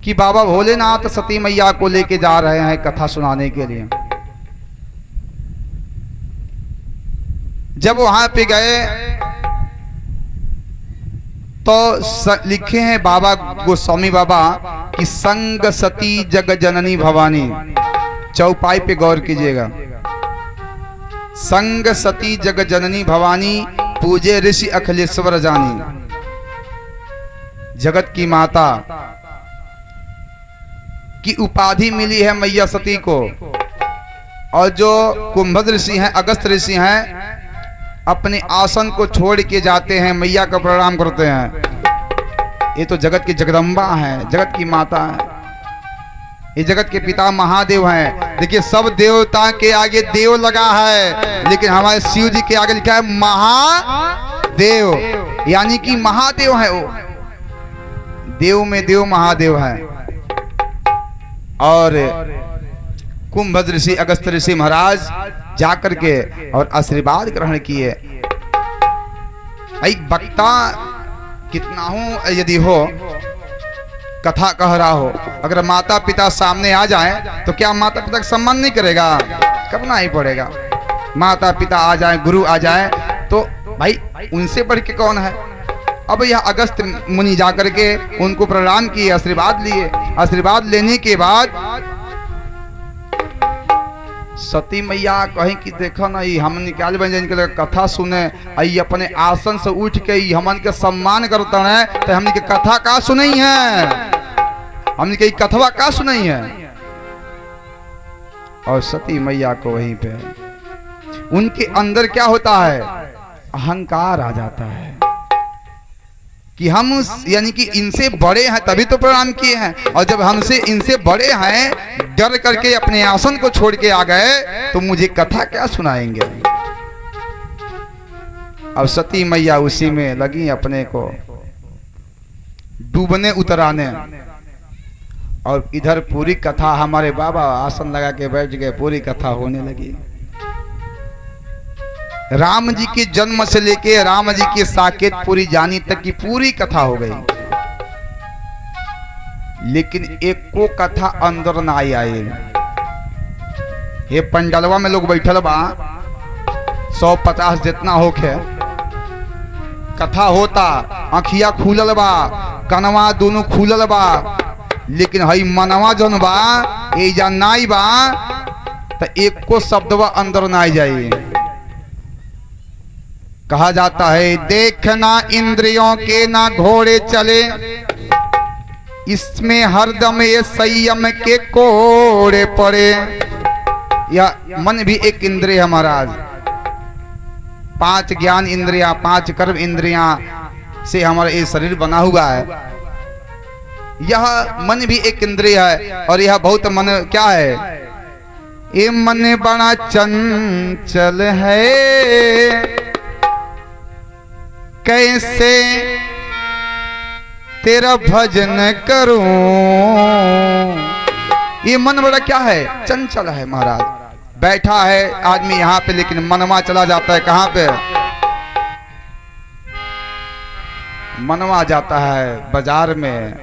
कि बाबा भोलेनाथ सती मैया को लेके जा रहे हैं कथा सुनाने के लिए। जब वहां पे गए तो लिखे हैं बाबा गोस्वामी बाबा कि संग सती जग जननी भवानी। चौपाई पे गौर कीजिएगा। संग सती जग जननी भवानी पूजे ऋषि अखिलेश्वर जानी। जगत की माता की उपाधि मिली है मैया सती को। और जो कुंभद ऋषि हैं, अगस्त ऋषि हैं, अपने आसन को छोड़ के जाते हैं, मैया का प्रणाम करते हैं। ये तो जगत की जगदम्बा है, जगत की माता है। ये जगत के पिता महादेव हैं। देखिए सब देवता के आगे देव लगा है, लेकिन हमारे शिव जी के आगे लिखा है महादेव, यानी कि महादेव है वो। देव में देव महादेव है। और कुंभद ऋषि अगस्त ऋषि महाराज जाकर के और आशीर्वाद ग्रहण किए। एक वक्ता कितना हो यदि हो, कथा कह रहा हो, अगर माता पिता सामने आ जाए तो क्या माता पिता का सम्मान नहीं करेगा? करना ही पड़ेगा। माता पिता आ जाए, गुरु आ जाए तो भाई उनसे बढ़ के कौन है। अब यह अगस्त मुनि जाकर के उनको प्रणाम किए, आशीर्वाद लिए। आशीर्वाद लेने के बाद सती मैया कहीं कि देखो ना, हम निकाल बन जाए कथा सुने, आई अपने आसन से उठ के हमन के सम्मान करता है, तो हमने के कथा का सुनई है, हमने के कथवा का सुनई है। और सती मैया को वहीं पे उनके अंदर क्या होता है, अहंकार आ जाता है कि हम यानी कि इनसे बड़े हैं तभी तो प्रणाम किए हैं, और जब हमसे इनसे बड़े हैं डर करके अपने आसन को छोड़ के आ गए तो मुझे कथा क्या सुनाएंगे। अब सती मैया उसी में लगी अपने को डूबने उतराने। और इधर पूरी कथा हमारे बाबा आसन लगा के बैठ गए, पूरी कथा होने लगी। राम जी के जन्म से लेके राम जी के साकेत पूरी जानी तक की पूरी कथा हो गई, लेकिन एक को कथा अंदर ना आई। ये पंडलवा में लोग बैठल बा 150 जितना होके, कथा होता, आँखिया खुलल बा, कनवा दोनों खुलल बा, लेकिन हई मनवा जन बा ए जा नाई बा, तो एक को शब्दवा अंदर ना आई जाए। कहा जाता है देखना इंद्रियों के ना घोड़े चले, इसमें हरदम ये संयम के कोड़े पड़े। यह मन भी एक इंद्रिय है महाराज। 5 ज्ञान इंद्रियां, 5 कर्म इंद्रियां से हमारा ये शरीर बना हुआ है। यह मन भी एक इंद्रिय है। और यह बहुत मन क्या है, ये मन बड़ा चंचल है, कैसे तेरा भजन करूं। ये मन बड़ा क्या है, चंचल है महाराज। बैठा है आदमी यहाँ पे, लेकिन मनवा चला जाता है कहाँ पे, मनवा जाता है बाजार में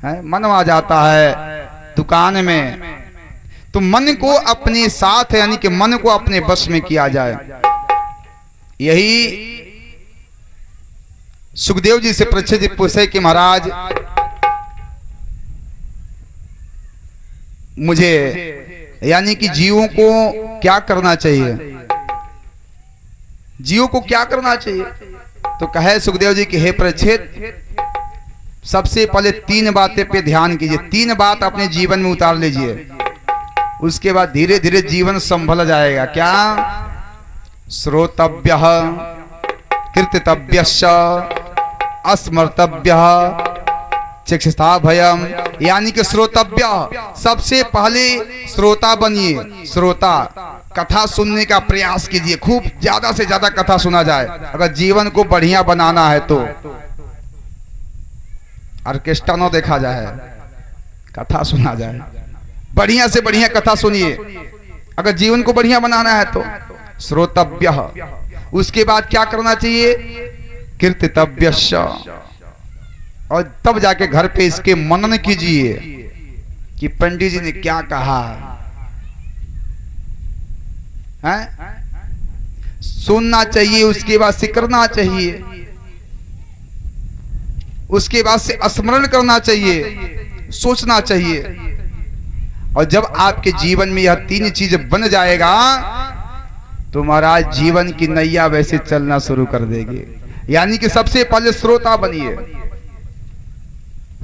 है, मनवा जाता है दुकान में। तो मन को अपने साथ यानी कि मन को अपने बस में किया जाए। यही सुखदेव जी से परीक्षित पूछे कि महाराज मुझे यानी कि जीवों को क्या करना चाहिए, जीवों को क्या करना चाहिए। तो कहे सुखदेव जी कि हे परीक्षित, सबसे पहले 3 बातें पे ध्यान कीजिए, 3 बात अपने जीवन में उतार लीजिए, उसके बाद धीरे धीरे जीवन संभल जाएगा। क्या, श्रोतव्यः कीर्तितव्यश्च अस्मर्तव्यः चिकित्साभयम्। यानी कि श्रोतव्य, सबसे पहले श्रोता बनिए। श्रोता, कथा सुनने का प्रयास कीजिए, खूब ज्यादा से ज्यादा कथा सुना जाए। अगर जीवन को बढ़िया बनाना है तो ऑर्केस्ट्रा न देखा जाए, कथा सुना जाए, बढ़िया से बढ़िया कथा सुनिए। अगर जीवन को बढ़िया बनाना है तो श्रोतव्य। उसके बाद क्या करना चाहिए, कीर्तितव्यश्च, और तब जाके घर पे इसके मनन कीजिए कि पंडित जी ने क्या कहा है। सुनना चाहिए, उसके बाद से करना चाहिए, उसके बाद से स्मरण करना चाहिए, सोचना चाहिए। और जब आपके जीवन में यह तीन चीज बन जाएगा तो महाराज जीवन की नैया वैसे चलना शुरू कर देगी। यानी कि सबसे पहले श्रोता बनिए,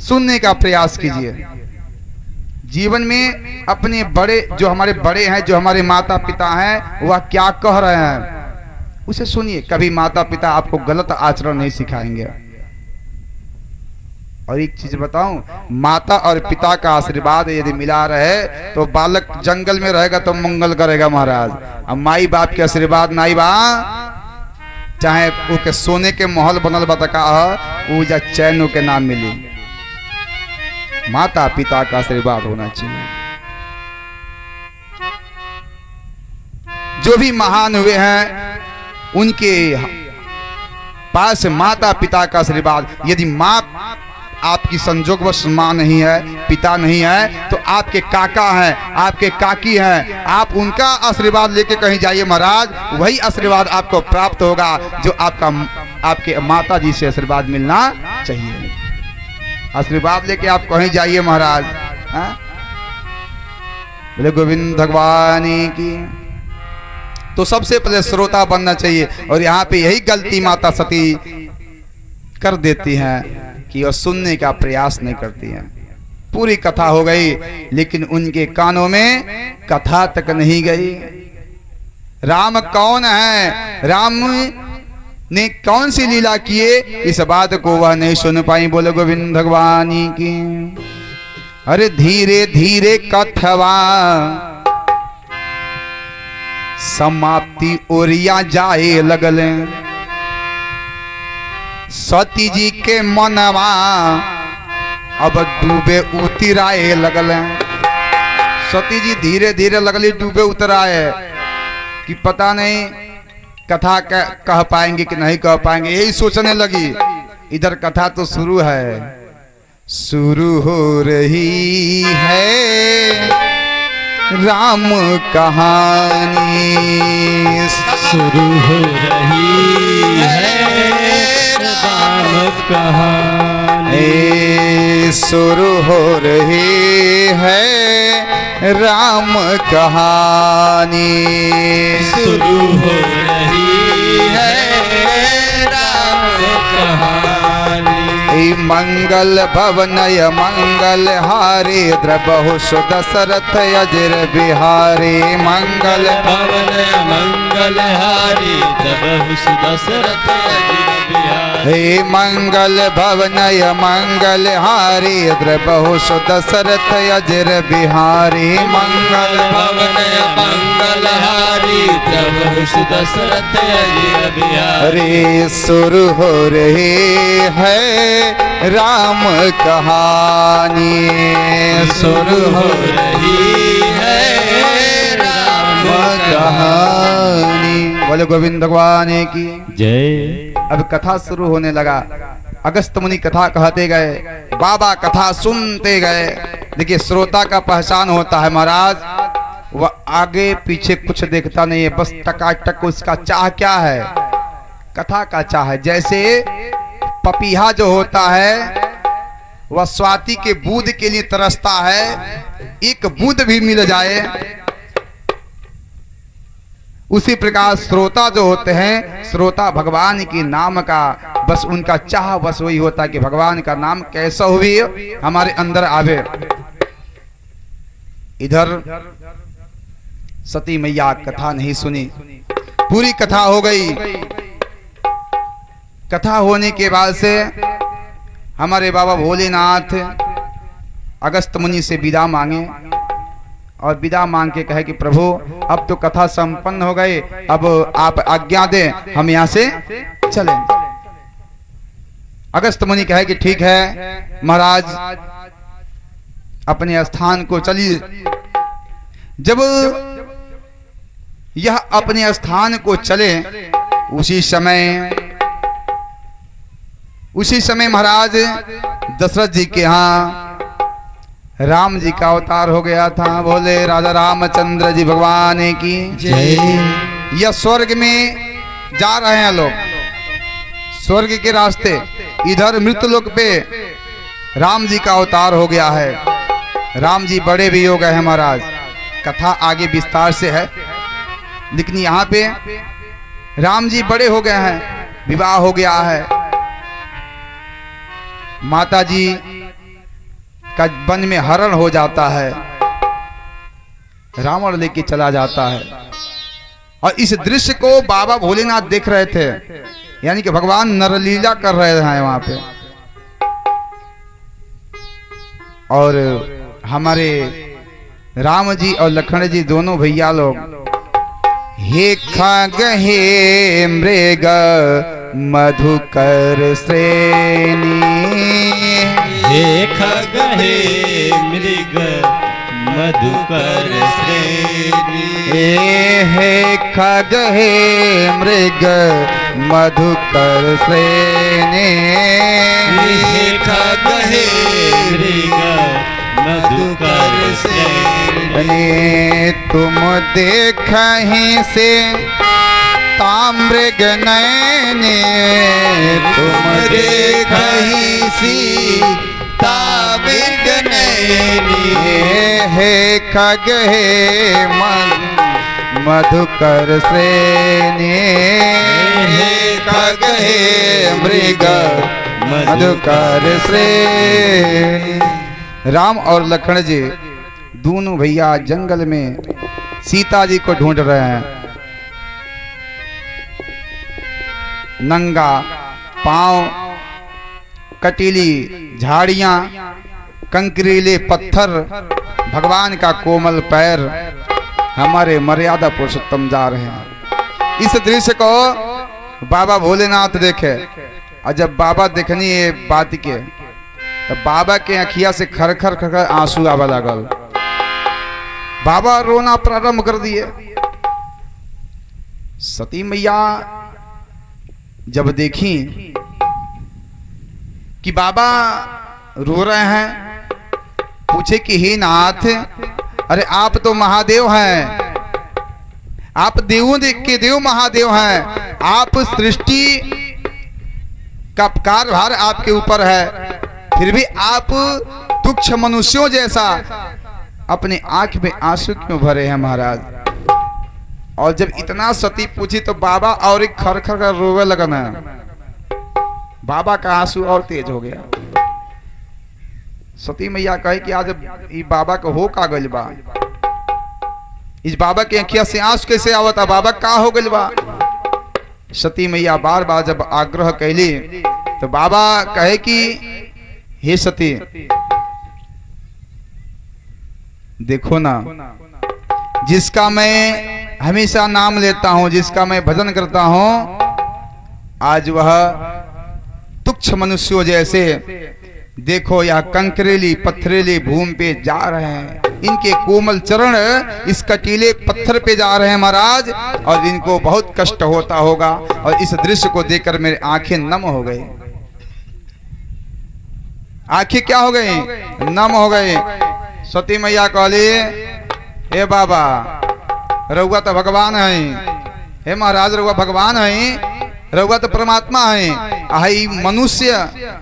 सुनने का प्रयास कीजिए। जीवन में अपने बड़े, जो हमारे बड़े हैं, जो हमारे माता पिता हैं, वह क्या कह रहे हैं उसे सुनिए। कभी माता पिता आपको गलत आचरण नहीं सिखाएंगे। और एक चीज बताऊं, माता और पिता का आशीर्वाद यदि मिला रहे तो बालक जंगल में रहेगा तो मंगल करेगा महाराज। अब माई बाप के आशीर्वाद नाई बा, चाहे वो के सोने के महल बनल बतका वो जा चैनो के नाम मिली, माता पिता का आशीर्वाद होना चाहिए। जो भी महान हुए हैं उनके पास माता पिता का आशीर्वाद, यदि माँ आपकी संजोगवश माँ नहीं है, पिता नहीं है, तो आपके काका हैं, आपके काकी हैं, आप उनका आशीर्वाद लेके कहीं जाइए महाराज, वही आशीर्वाद आपको प्राप्त होगा जो आपके माता जी से आशीर्वाद मिलना चाहिए। आशीर्वाद लेके आप कहीं जाइए महाराज। बोले गोविंद भगवान की। तो सबसे पहले श्रोता बनना चाहिए। और यहाँ पे यही गलती माता सती कर देती हैं कि वह सुनने का प्रयास नहीं करती हैं। पूरी कथा हो गई लेकिन उनके कानों में कथा तक नहीं गई। राम कौन है, राम ने कौन सी लीला किए, इस बात को वह नहीं सुन पाई। बोले गोविंद भगवान की। अरे धीरे धीरे कथवा समाप्ति ओरिया जाए लगले, सती जी के मनवा अब डूबे उतराए लगल। सती जी धीरे धीरे लगली डूबे उतराए कि पता नहीं कथा कह पाएंगे कि नहीं कह पाएंगे, यही सोचने लगी। इधर कथा तो शुरू है, शुरू हो रही है राम कहानी, शुरू हो रही है राम कहानी, शुरू हो रही है राम कहानी, शुरू हो रही है राम कहानी। मंगल भवनय मंगल हारी द्रबहु सुदशरथ अजर बिहारी, मंगल भवनय मंगल हारी द्रबहु सुदशरथ अजर बिहारी, हे मंगल भवनय मंगल हारी द्रबहु सुदशरथ अजर बिहारी, मंगल भवनय मंगल हारी द्रबहु सुदशरथ अजर बिहारी। शुरू हो रही है राम कहानी, शुरू हो रही है राम कहानी। बोले गोविंद भगवान की जय। अब कथा शुरू होने लगा। अगस्त मुनि कथा कहते गए, बाबा कथा सुनते गए। देखिए श्रोता का पहचान होता है महाराज, वह आगे पीछे कुछ देखता नहीं है, बस टकाटक उसका चाह क्या है, कथा का चाह है। जैसे पपीहा जो होता है वह स्वाति के बूंद के लिए तरसता है, एक बूंद भी मिल जाए। उसी प्रकार श्रोता जो होते हैं, श्रोता भगवान की नाम का बस उनका चाह बस वही होता है कि भगवान का नाम कैसा हुई हमारे अंदर आवे। इधर सती मैया कथा नहीं सुनी, पूरी कथा हो गई। कथा होने के बाद से हमारे बाबा भोलेनाथ अगस्त मुनि से विदा मांगे और विदा मांग के कहे कि प्रभु अब तो कथा संपन्न हो गई, अब आप आज्ञा दें हम यहाँ से चलें। अगस्त मुनि कहे कि ठीक है महाराज अपने स्थान को चलिए। जब यह अपने स्थान को चले उसी समय उसी समय महाराज दशरथ जी के यहाँ राम जी का अवतार हो गया था। बोले राजा रामचंद्र जी भगवान की जय। यह स्वर्ग में जा रहे हैं लोग, स्वर्ग के रास्ते। इधर मृत्युलोक पे राम जी का अवतार हो गया है। राम जी बड़े भी हो गए हैं महाराज, कथा आगे विस्तार से है, लेकिन यहाँ पे राम जी बड़े हो गए हैं, विवाह हो गया है। माता जी का वन में हरण हो जाता है, रावण लेके चला जाता है। और इस दृश्य को बाबा भोलेनाथ देख रहे थे, यानी कि भगवान नरलीला कर रहे हैं वहां पे। और हमारे राम जी और लखन जी दोनों भैया लोग हे खग हे मृग मधुकर श्रेणी, हे खग हे मृग मधुकर श्रेणी, हे खग हे मृग मधुकर श्रेणी, हे खग हे मृग मधुकर श्रेणी, तुम देखहि से ताम्रग नयने, तुम देखहि सी ताम्रग नयनी, हे खग हे मधुकर श्रेणी, हे खग हे मृग मधुकर श्रेणी। राम और लखन जी दोनों भैया जंगल में सीता जी को ढूंढ रहे हैं। नंगा पांव, कटीली झाड़ियां, कंकरीले पत्थर, भगवान का कोमल पैर, हमारे मर्यादा पुरुषोत्तम जा रहे हैं। इस दृश्य को बाबा भोलेनाथ देखे, और जब बाबा देखनी ये बात के, तब बाबा के अखिया से खरखर खरखर आंसू आवा लागल। बाबा रोना प्रारंभ कर दिए। सती मैया जब देखी कि बाबा रो रहे हैं, पूछे कि हे नाथ, अरे आप तो महादेव हैं, आप देवों के देव महादेव हैं, आप सृष्टि का कार्यभार आपके ऊपर है, फिर भी आप तुच्छ मनुष्यों जैसा अपने आंख में आंसू क्यों भरे हैं महाराज। और जब इतना सती पूछी तो बाबा और एक खरखर कर रोवे लगना, बाबा का आंसू और तेज हो गया। सती मैया कहे कि आज ये बाबा को हो का गइल बा, इस बाबा के अखिया से आंसू कैसे आवता, बाबा का हो गइल बा। सती मैया बार बार जब आग्रह कैली तो बाबा कहे कि हे सती, देखो ना, जिसका मैं हमेशा नाम लेता हूं, जिसका मैं भजन करता हूं, आज वह तुच्छ मनुष्यों जैसे देखो यह कंकरेली पत्थरेली भूमि पे जा रहे हैं, इनके कोमल चरण इस कटीले पत्थर पे जा रहे हैं महाराज, और इनको बहुत कष्ट होता होगा। और इस दृश्य को देखकर मेरी आंखें नम हो गई। आंखें क्या हो गई? नम हो गई। सती मैया कहली, हे बाबा रउआ तो भगवान है, हे महाराज रउआ भगवान है, रउआ तो परमात्मा है, आई मनुष्य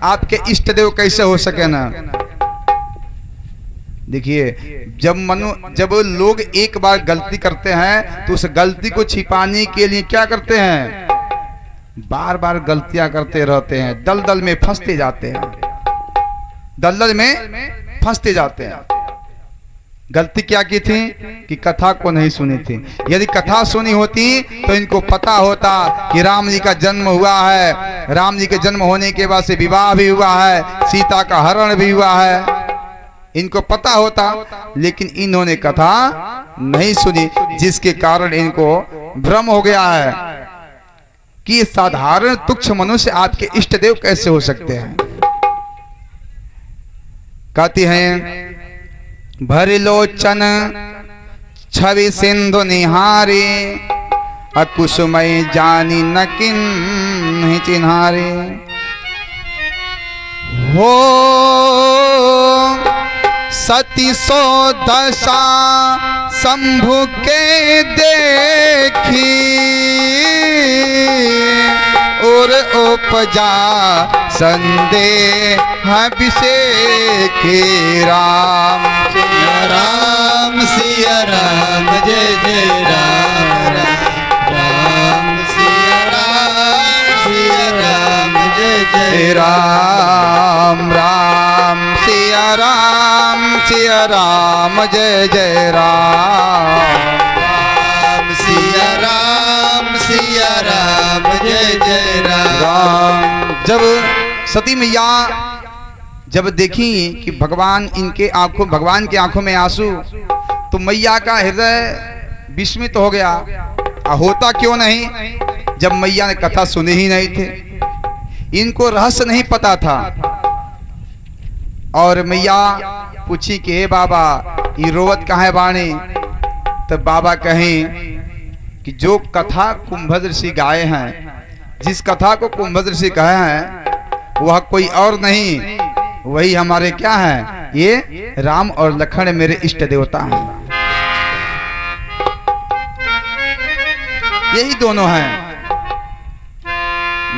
आपके इष्ट देव कैसे हो सके ना। देखिए जब लोग एक बार गलती करते हैं तो उस गलती को छिपाने के लिए क्या करते हैं, बार बार गलतियां करते रहते हैं, दलदल में फंसते जाते हैं, दलदल में फंसते जाते हैं। गलती क्या की थी कि कथा को नहीं सुनी थी। यदि कथा सुनी होती तो इनको पता होता कि राम जी का जन्म हुआ है, राम जी के जन्म होने के बाद से विवाह भी हुआ है, सीता का हरण भी हुआ है, इनको पता होता। लेकिन इन्होंने कथा नहीं सुनी, जिसके कारण इनको भ्रम हो गया है कि साधारण तुच्छ मनुष्य आपके इष्ट देव कैसे हो सकते हैं। कहती हैं, भरि लोचन छवि सिंधु निहारे, अकुसुमय जानी न किन्हि चिन्हारे। हो सती सो दशा शंभु के देखी और उपजा संदेह अभिषेक राम राम सिया राम जय जय राम राम सिया राम जय जय राम राम सिया राम जय जय राम सिया राम जय जय राम। जब सती मैया जब देखी कि भगवान की आंखों में आंसू, तो मैया का हृदय विस्मित हो गया। होता क्यों नहीं, जब मैया ने कथा सुने ही नहीं थे, इनको रहस्य नहीं पता था। और मैया पूछी कि हे बाबा ये रोवत कहाँ है बाणी। तब बाबा कहें कि जो कथा कुंभद ऋषि गाए हैं, जिस कथा को कुंभद ऋषि कहे हैं, वह कोई और नहीं, वही हमारे क्या है, ये राम और लखन मेरे इष्ट देवता हैं। यही दोनों हैं।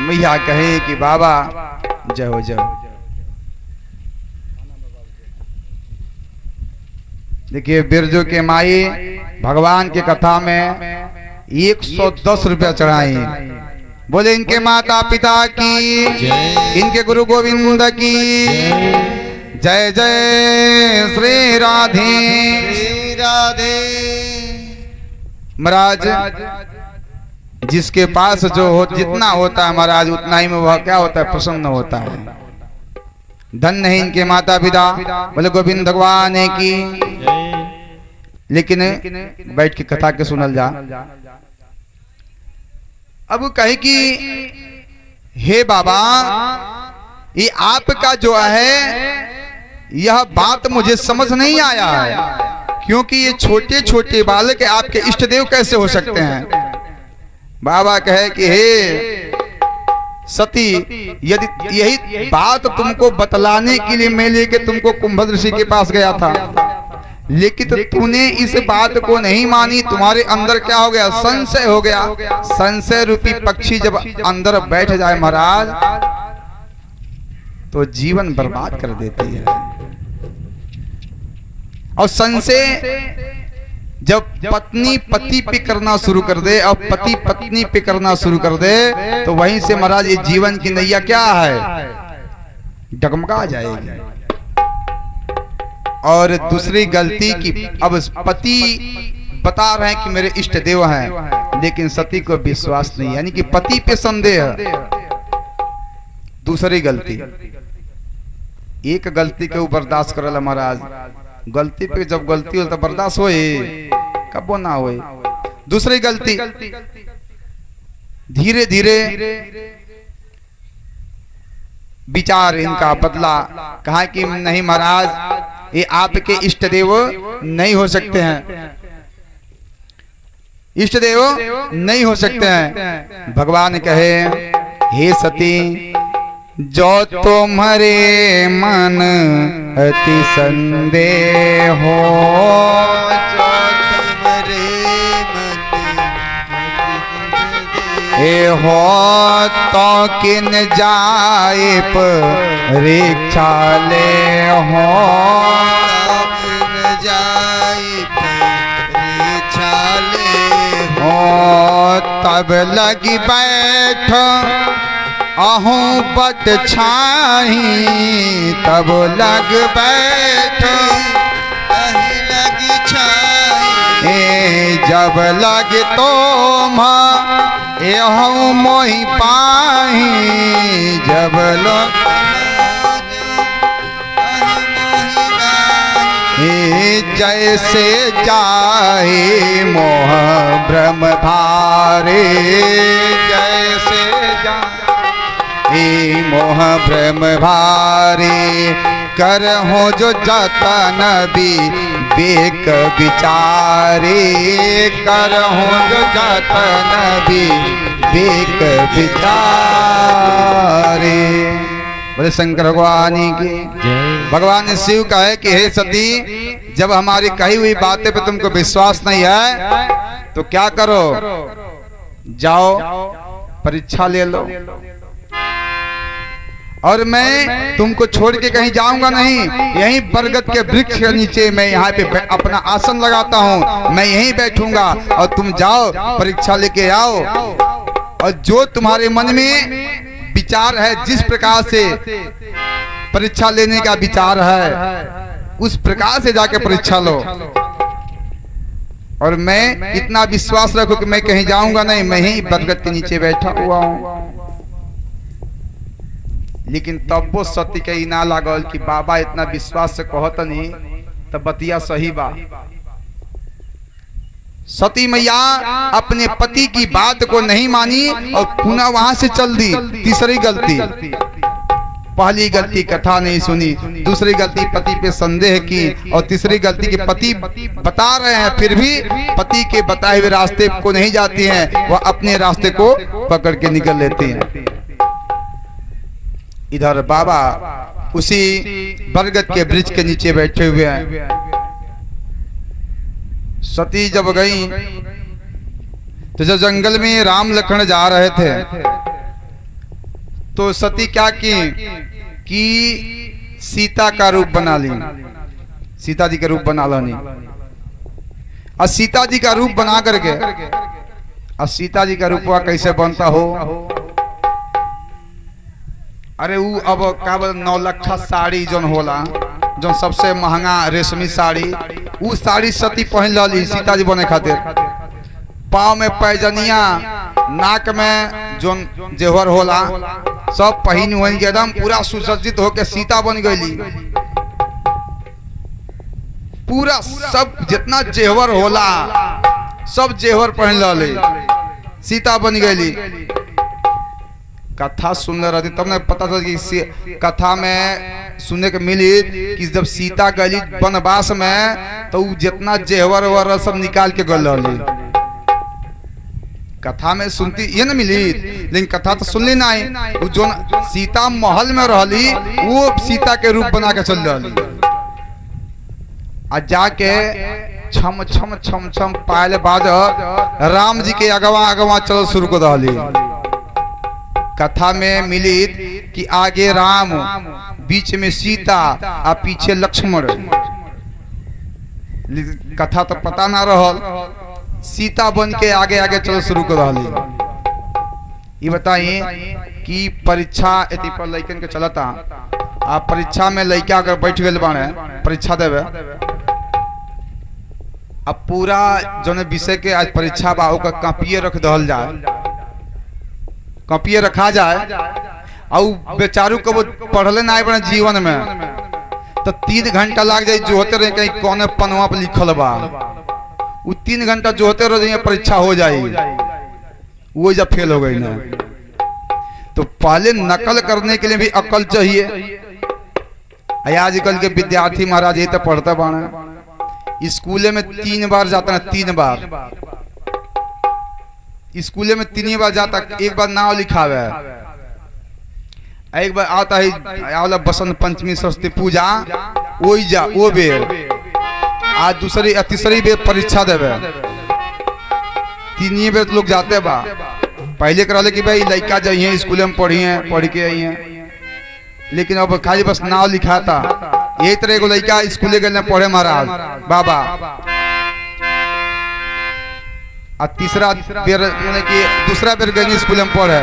मैया कहे कि बाबा जय हो जय हो। देखिए बिरजू के माई भगवान की कथा में 110 रुपया चढ़ाई। बोले इनके माता पिता की, इनके गुरु गोविंद की जय जय। श्री राधे महाराज, जिसके पास जो हो जितना होता है महाराज, उतना ही में वह क्या होता है, प्रसन्न होता है। धन्य है इनके माता पिता, बोले गोविंद भगवान की। लेकिन बैठ के कथा के सुनल जा। अब कहे कि हे बाबा ये आपका जो है यह बात मुझे समझ नहीं आया है, क्योंकि ये छोटे छोटे बालक आपके इष्ट देव कैसे हो सकते हैं। बाबा कहे कि हे सती, यदि यही बात तुमको बतलाने के लिए मैं लेके तुमको कुंभद ऋषि के पास गया था, लेकिन तूने इस बात को नहीं मानी। तुम्हारे अंदर क्या हो गया, संशय हो गया। संशय रूपी पक्षी जब अंदर बैठ जाए महाराज, तो जीवन बर्बाद कर देती है। और संशय जब पत्नी पति पे करना शुरू कर दे और पति पत्नी पे करना शुरू कर दे, तो वहीं से महाराज ये जीवन की नैया क्या है, डगमगा जाएगी। और दूसरी गलती की, अब पति बता रहे हैं कि मेरे इष्ट देव हैं, लेकिन सती को विश्वास नहीं, यानी कि पति पे संदेह। दूसरी गलती, एक गलती के ऊपर बर्दाश्त करला महाराज, गलती पे जब गलती हो तो बर्दाश्त होए, कबो ना होए। दूसरी गलती, धीरे धीरे विचार इनका बदला। कहा कि नहीं महाराज ये आपके इष्ट देव नहीं हो सकते हैं, इष्ट देव नहीं हो सकते हैं। भगवान कहे हे सती, जो तुम्हारे मन अति संदेह हो, जो तुम्हारे ए हो तो किन जाए परीक्षा ले हो, तब लगी बैठ अहूँ बट छाही, तब लग बैठ लगी छाई, जब लग तो एहूँ मोहि पाही, जब लोग जैसे जाए मोह भ्रम भारे, जैसे जाए मोह भ्रम भारे, करहु जो जतन विवेक विचारे, करहु जो जतन विवेक विचारे। बोले शंकर भगवान की। भगवान शिव कहे कि हे सती, जब हमारी कही हुई बातें पे तुमको विश्वास नहीं है तो क्या करो, जाओ परीक्षा ले लो, और मैं तुमको छोड़ के कहीं जाऊंगा नहीं। यहीं बरगद के वृक्ष के नीचे मैं यहाँ पे अपना आसन लगाता हूँ, मैं यहीं बैठूंगा और तुम जाओ परीक्षा लेके आओ, और जो तुम्हारे मन में विचार है, जिस प्रकार से परीक्षा लेने का विचार है उस प्रकार से जाके परीक्षा लो, और मैं इतना विश्वास रखो कि मैं कहीं जाऊंगा नहीं, मैं ही बरगद के नीचे बैठा हुआ हूं। लेकिन तब वो सती के ना लागल कि बाबा इतना विश्वास से कहत नहीं, तब बतिया सही बा। सती मैया अपने पति की बात को नहीं मानी और पुनः वहां से चल दी। तीसरी गलती, पहली गलती कथा नहीं सुनी, दूसरी गलती पति पे संदेह की, और तीसरी गलती कि पति बता रहे हैं फिर भी पति के बताए हुए रास्ते को नहीं जाती हैं, वह अपने रास्ते को पकड़ के निकल लेती हैं। इधर बाबा उसी बरगद के वृक्ष के नीचे बैठे हुए हैं। सती जब गई तो जब जंगल में राम लक्ष्मण जा रहे थे तो सती क्या की कि सीता का रूप बना ली, सीता जी का रूप बना ली, और सीता जी का रूप बना करके, और सीता जी का रूप कैसे बनता हो, अरे वो अब का बोल 9 लक्षा साड़ी जोन होला, जो सबसे महंगा रेशमी साड़ी, वो साड़ी सती पहन ली सीता जी बने खातिर। पाँव में पैजनिया, नाक में जोन जेवर होला सब पहन वही एकदम पूरा सुसज्जित होके सीता बन गई। पूरा सब जितना जेवर होला सब जेवर पहन ली, सीता बन गई। कथा सुन रही तब ने पता था कि कथा में सुनने को मिली कि जब सीता गई वनवास में तो जितना जेवर वर सब निकाल के गल रही। कथा में सुनती ये न मिली, लेकिन कथा तो सुनली नहीं। जो सीता महल में रहली वो सीता के रूप बना के चल रही, आ जाके छम छम छम छम पायल बाद राम जी के अगवा अगवा चल शुरू कर रही। कथा में मिली कि आगे राम, बीच में सीता और पीछे लक्ष्मण। कथा तो पता ना रहल, सीता बन के आगे आगे चल शुरू कर रही। ये बताइए कि परीक्षा एती पर लइकन के चलता, आप परीक्षा में लइका अगर बैठ गए बाने परीक्षा देवे, अब पूरा जो विषय के आज परीक्षा बा ओकर कॉपिए रख दहल जाए, कॉपिए रखा जाए, और बेचारू को वो पढ़ले ना बने जीवन में तो 3 घंटा लग जाए जो होते रहे कहीं कौन पनवा पर लिखल बा, वो 3 घंटा जो होते रहे परीक्षा हो जाए, वो जब फेल हो गई ना। तो पहले नकल करने के लिए भी अकल चाहिए। आजकल के विद्यार्थी महाराज ये तो पढ़ते बाने, स्कूले में 3 बार जाता है, 3 बार स्कूले में 3 बार जाता, एक बार नाम लिखावे, एक बार आता है आवला बसंत पंचमी सरस्वती पूजा वही जा वो बेर, आज दूसरी तीसरी बेर परीक्षा देवे। 3 बेर लोग जाते बा। पहले करा कि भाई लड़का जाइए स्कूल में पढ़ के आई हैं, लेकिन अब खाली बस नाम लिखाता। यही तरह को लड़का स्कूले गए पढ़े महाराज बाबा, और तीसरा बेर यानी कि दूसरा बेर गए स्कूल में पढ़े।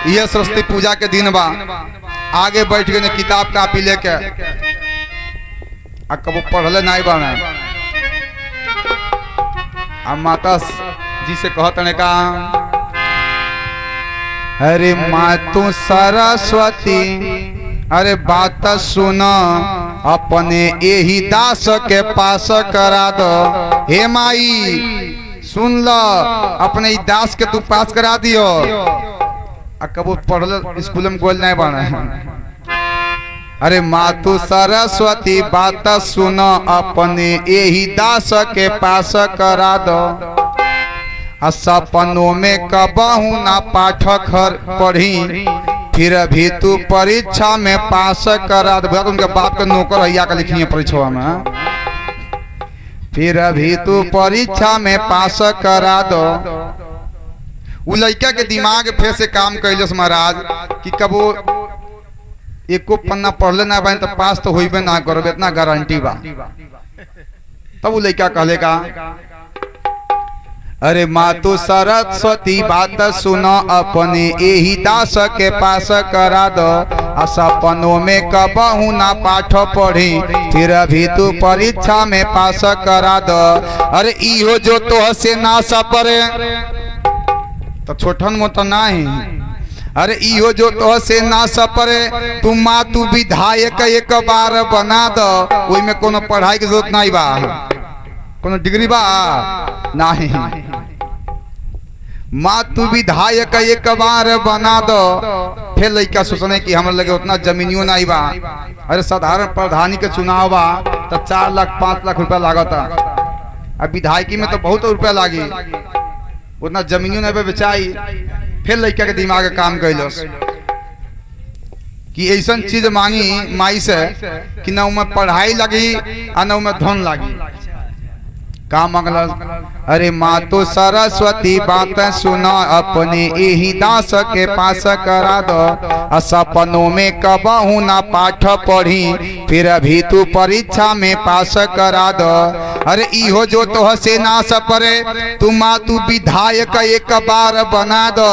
यह सरस्वती पूजा के दिन बा, आगे बैठ गए किताब कापी लेके, कबो पढ़ले नहीं बाने। अब माता जी से कहते का, अरे माँ तू सरस्वती, अरे बात सुन अपने यही दास के पास करा दो। हे माई सुन लो, अपने दास के तू पास करा दियो। कबो पढ़ल स्कूल में गोल नहीं बना। अरे मातु सरस्वती बात सुन अपने यही दास के पास करा दो। सपनों में कबहू ना पाठ पढ़ी, फिर अभी तू परीक्षा में पास करा दो। उनके बाप के नौकर हैया का लिखी है परीक्षा में। फिर अभी तू परीक्षा में पास करा दो। वो लड़का के दिमाग फिर से काम कैलस महाराज कि कब वो एको पन्ना पढ़ले ना पाए तो पास तो होइबे ना करबे, इतना गारंटी बा। तब वो लड़का कहलेगा, अरे मातु सरस्वती बात सुनो अपने यही दास के पास करा दो। सपनों में कबहू ना पाठ पढ़ी, फिर अभी तू परीक्षा में पास करा दो। अरे इहो जो तो से ना सपरे तो छोटन मोटन नहीं। अरे इहो जो तो से ना सपरे तू मातु विधायक एक बार बना दो। कोई में कोनो पढ़ाई की जरूरत नहीं बा, कोनो डिग्री बा नहीं। मातु विधायक एक बार बना दो। फिर लड़का सोचने की हमारे लगे उतना जमीनियों नहीं बा। अरे साधारण प्रधानी के चुनाव बा तो 4 लाख 5 लाख रुपया लागता। अब विधायकी में तो बहुत रुपया लागी, उतना जमीनियों नहीं बेचाई। फिर लड़का के दिमाग काम कैलस कि ऐसा चीज मांगी माई से कि न उमें पढ़ाई लगी और न उमें धन लगी। का मंगल? अरे मातो सरस्वती बात सुनो अपने यही दास के पास करा दो। सपनों में कबहू ना पाठ पढ़ी, फिर अभी तू परीक्षा में पास करा दो। अरे इहो जो तो से ना सपरे तू मातु विधायक एक बार बना दो।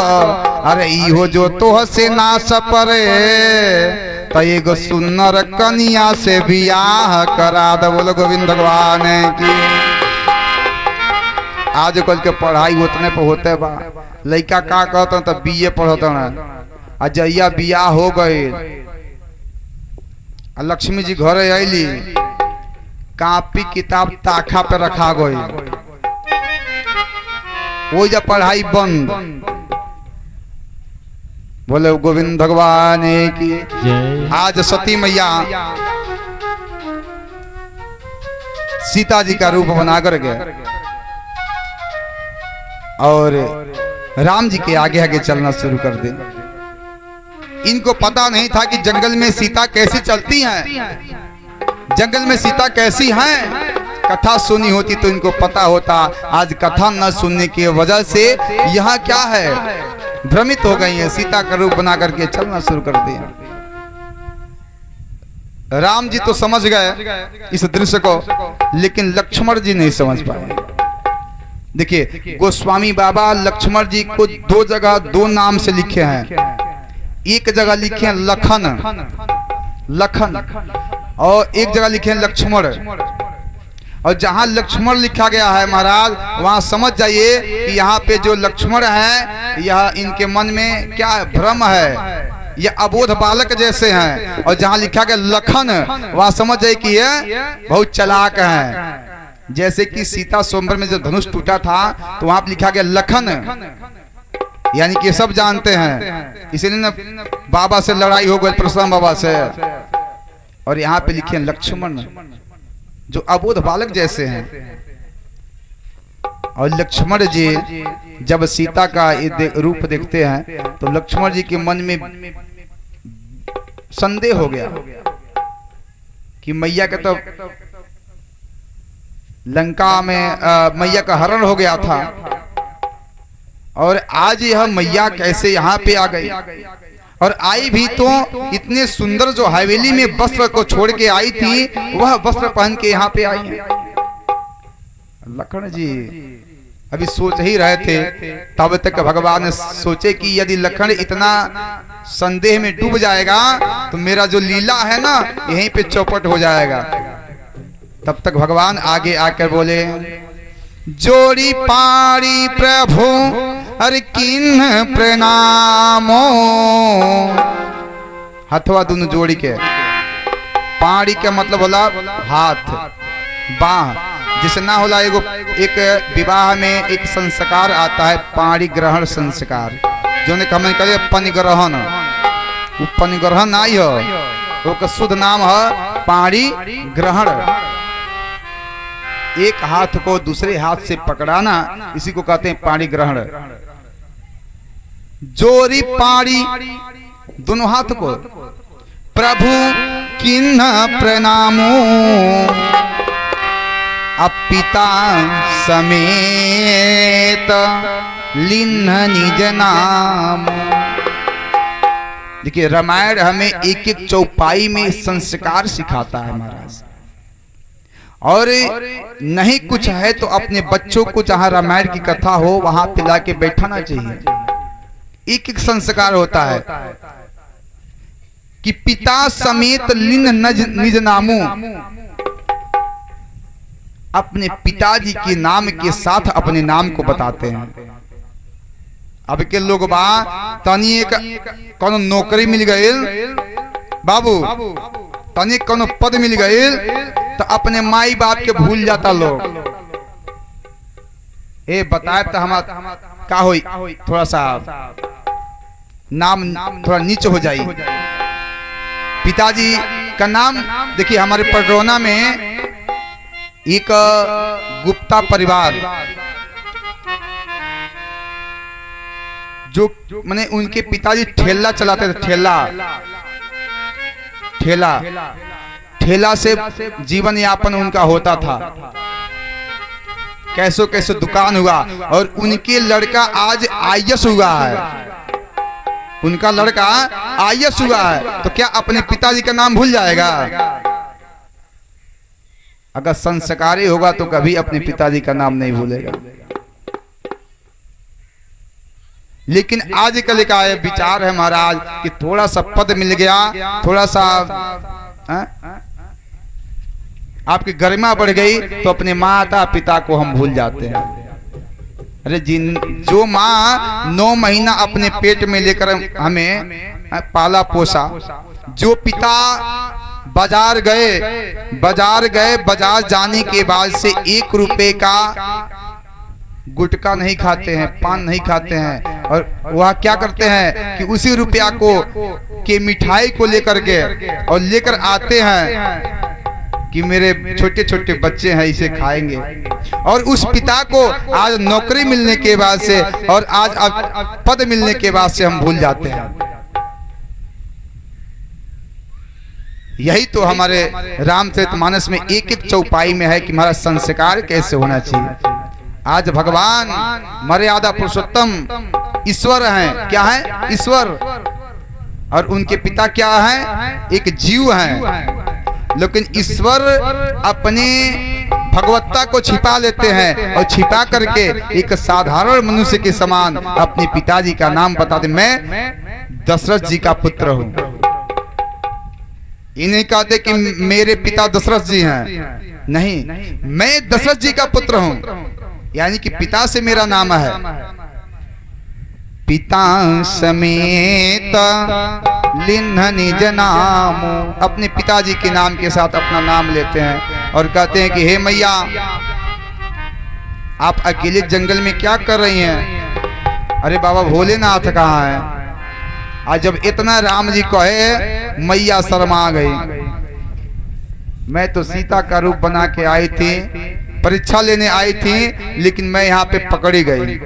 अरे इहो जो तो से ना सपरे तो एगो सुन्नर कन्या से बियाह करा दो। बोलो गोविंद भगवान की। आजकल के पढ़ाई उतने पे होते बा। लड़का का कहता तो बीए पढ़ता ना। जहिया बियाह हो गए लक्ष्मी जी घरे आईली, कापी किताब ताखा पे रखा गई, वो जब पढ़ाई बंद। बोले गोविंद भगवान की। आज सती मैया सीता जी का रूप बना कर गए और राम जी के आगे आगे चलना शुरू कर दे। इनको पता नहीं था कि जंगल में सीता कैसी चलती हैं, जंगल में सीता कैसी हैं। कथा सुनी होती तो इनको पता होता। आज कथा न सुनने की वजह से यहाँ क्या है, भ्रमित हो गई है। सीता का रूप बना करके चलना शुरू कर दिया। राम जी तो समझ गए इस दृश्य को, लेकिन लक्ष्मण जी नहीं समझ पाए। देखिए गोस्वामी बाबा लक्ष्मण जी को 2 जगह 2 नाम से लिखे हैं। एक जगह लिखे हैं लखन, लखन, और एक जगह लिखे हैं लक्ष्मण। और जहां लक्ष्मण लिखा गया है महाराज, वहां समझ जाइए कि यहाँ पे जो लक्ष्मण है यह इनके मन में क्या भ्रम है, ये अबोध बालक जैसे हैं। और जहां लिखा गया लखन, वहां समझ जाइए कि ये बहुत चालाक हैं। जैसे कि सीता स्वयंवर में जब धनुष टूटा था तो वहां पर लिखा गया लखन, यानी कि सब जानते हैं। इसलिए ना बाबा से लड़ाई हो गई, परशुराम बाबा से। और यहाँ पे लिखे लक्ष्मण, जो अबोध बालक जैसे हैं। और लक्ष्मण जी जब सीता का ये रूप देखते हैं तो लक्ष्मण जी के मन में संदेह हो गया कि मैया के तो लंका में मैया का हरण हो गया था, और आज यह मैया कैसे यहाँ पे आ गई। और आई भी तो इतने सुंदर जो हवेली में वस्त्र को छोड़ के आई थी, वह वस्त्र पहन के यहाँ पे आई है। लखन जी अभी सोच ही रहे थे, तब तक भगवान ने सोचे कि यदि लखन इतना संदेह में डूब जाएगा तो मेरा जो लीला है ना यहीं पे चौपट हो जाएगा। तब तक भगवान आगे आकर बोले, जोड़ी पारी प्रभु हर किन्ह प्रणामो। हथवा दोनों जोड़ी के, पारी का मतलब होला हाथ बाह। जिसे ना होला एक विवाह में एक संस्कार आता है पाणी ग्रहण संस्कार, जो ने कमें करे पनिग्रहण। वो पनिग्रहण नहीं हो, वो शुद्ध नाम है पाणी ग्रहण। एक हाथ को दूसरे हाथ से पकड़ाना, इसी को कहते हैं पाणी ग्रहण। जोरी पाणी दोनों हाथ को। प्रभु किन्ह प्रणामो अब पिता समेत लिन्ह निज नाम। देखिए रामायण हमें एक एक चौपाई में संस्कार सिखाता है महाराज। और नहीं कुछ है तो अपने बच्चों को जहां रामायण की कथा हो वहां पिला के बैठाना चाहिए। एक एक संस्कार होता है कि पिता समेत लिन्ह निज नामो, अपने पिताजी के नाम के साथ अपने नाम को बताते हैं। अब के लोग बा तनी एक कोनो नौकरी मिल गई बाबू, तनी कोनो पद मिल गई तो अपने माई बाप के भूल जाता लोग। ए बताए तो हम का होई, थोड़ा सा नाम थोड़ा नीचे हो जाए। पिताजी का नाम देखिए हमारे पडरौना में एक गुप्ता परिवार जो माने उनके पिताजी ठेला चलाते थे। ठेला से जीवन यापन उनका होता था। कैसो कैसो दुकान हुआ और उनके लड़का आज आईएएस हुआ है। उनका लड़का आईएएस हुआ है तो क्या अपने पिताजी का नाम भूल जाएगा? अगर संस्कारी होगा तो कभी अपने पिताजी का नाम नहीं भूलेगा। लेकिन आजकल का ये विचार है महाराज कि थोड़ा सा पद मिल गया, थोड़ा सा आपकी गरिमा बढ़ गई तो अपने माता पिता को हम भूल जाते हैं। अरे जो माँ 9 महीना अपने पेट में लेकर हमें पाला पोसा, जो पिता बाजार गए, बाजार जाने के बाद से 1 रुपए का गुटखा नहीं खाते हैं, पान नहीं खाते हैं, और वह क्या करते हैं कि उसी रुपया को के मिठाई को लेकर के और लेकर आते हैं कि मेरे छोटे छोटे बच्चे हैं इसे खाएंगे। और उस पिता को आज नौकरी मिलने के बाद से और आज पद मिलने के बाद से हम भूल जाते हैं। यही तो हमारे रामचरितमानस में एक एक चौपाई में है कि हमारा संस्कार कैसे होना चाहिए। आज भगवान मर्यादा पुरुषोत्तम ईश्वर हैं। क्या है? ईश्वर। और उनके पिता क्या है? एक जीव हैं। लेकिन ईश्वर अपने भगवत्ता को छिपा लेते हैं और छिपा करके एक साधारण मनुष्य के समान अपने पिताजी का नाम बताते। मैं दशरथ जी का पुत्र हूं। इन्हें कहते कि मेरे पिता दशरथ जी हैं। नहीं, मैं दशरथ जी का पुत्र हूं, यानी कि पिता से मेरा नाम है। पिता समेत लिन्ह निज नाम, अपने पिताजी के नाम के साथ अपना नाम लेते हैं और कहते हैं कि हे मैया, आप अकेले जंगल में क्या कर रही हैं? अरे बाबा भोलेनाथ कहाँ है? आज जब इतना राम जी कहे, मैया शर्मा गई। मैं तो सीता का रूप बना के आई थी, परीक्षा लेने आई थी, लेकिन मैं यहाँ पे पकड़ी गई।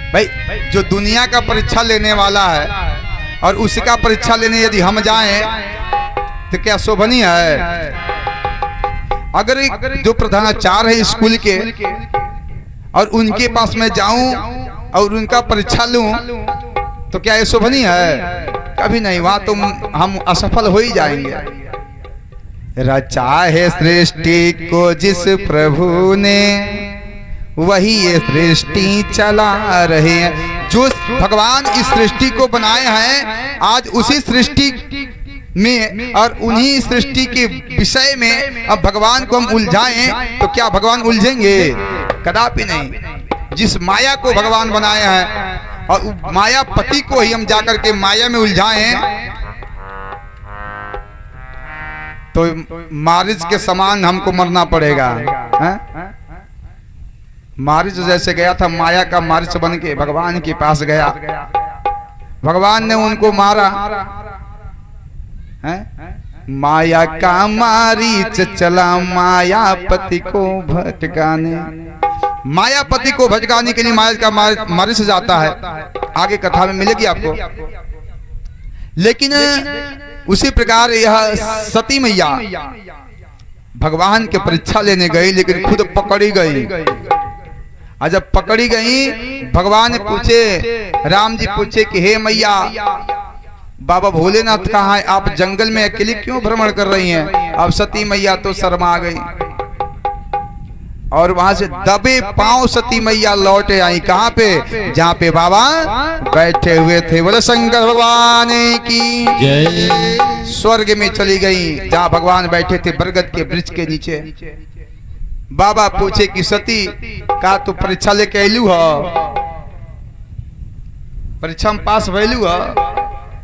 भाई जो दुनिया का परीक्षा लेने वाला है और उसका परीक्षा लेने यदि हम जाएं तो क्या शोभनीय है? अगर जो प्रधानाचार्य है स्कूल के और उनके पास में जाऊं और उनका परीक्षा लूं तो क्या ये शोभनीय है? कभी नहीं। वहां तो हम असफल हो ही जाएंगे। रचा है सृष्टि को जिस प्रभु ने, वही ये सृष्टि चला रहे हैं। जो भगवान इस सृष्टि को बनाए हैं, आज उसी सृष्टि में और उन्हीं सृष्टि के विषय में अब भगवान को हम उलझाएं तो क्या भगवान उलझेंगे? कदापि नहीं। जिस माया को भगवान बनाए हैं और मायापति को ही हम जाकर के माया में उलझाएं तो मारिच के समान हमको मरना पड़ेगा। मारिच जैसे गया था, माया का मारिच बन के भगवान के पास गया, भगवान ने उनको मारा। माया का मारीच चला मायापति को भटकाने, मायापति को भटकाने के लिए माया का मारे से जाता है, आगे कथा में मिलेगी आपको। लेकिन उसी प्रकार यह सती मैया भगवान के परीक्षा लेने गई, लेकिन खुद पकड़ी गई। और जब पकड़ी गई, भगवान पूछे, राम जी पूछे कि हे मैया, बाबा भोलेनाथ कहाँ है? आप जंगल में अकेले क्यों भ्रमण कर रही हैं? अब सती मैया तो शर्मा गई और वहां से दबे पांव सती मैया लौट आई। कहां पे? जहां पे बाबा बैठे हुए थे। बोले शंकर भगवान की जय। स्वर्ग में चली गई, जहां भगवान बैठे थे बरगद के वृक्ष के नीचे। बाबा पूछे कि सती का तू परीक्षा लेके अयलू हो? परीक्षा में पास भैलू हो?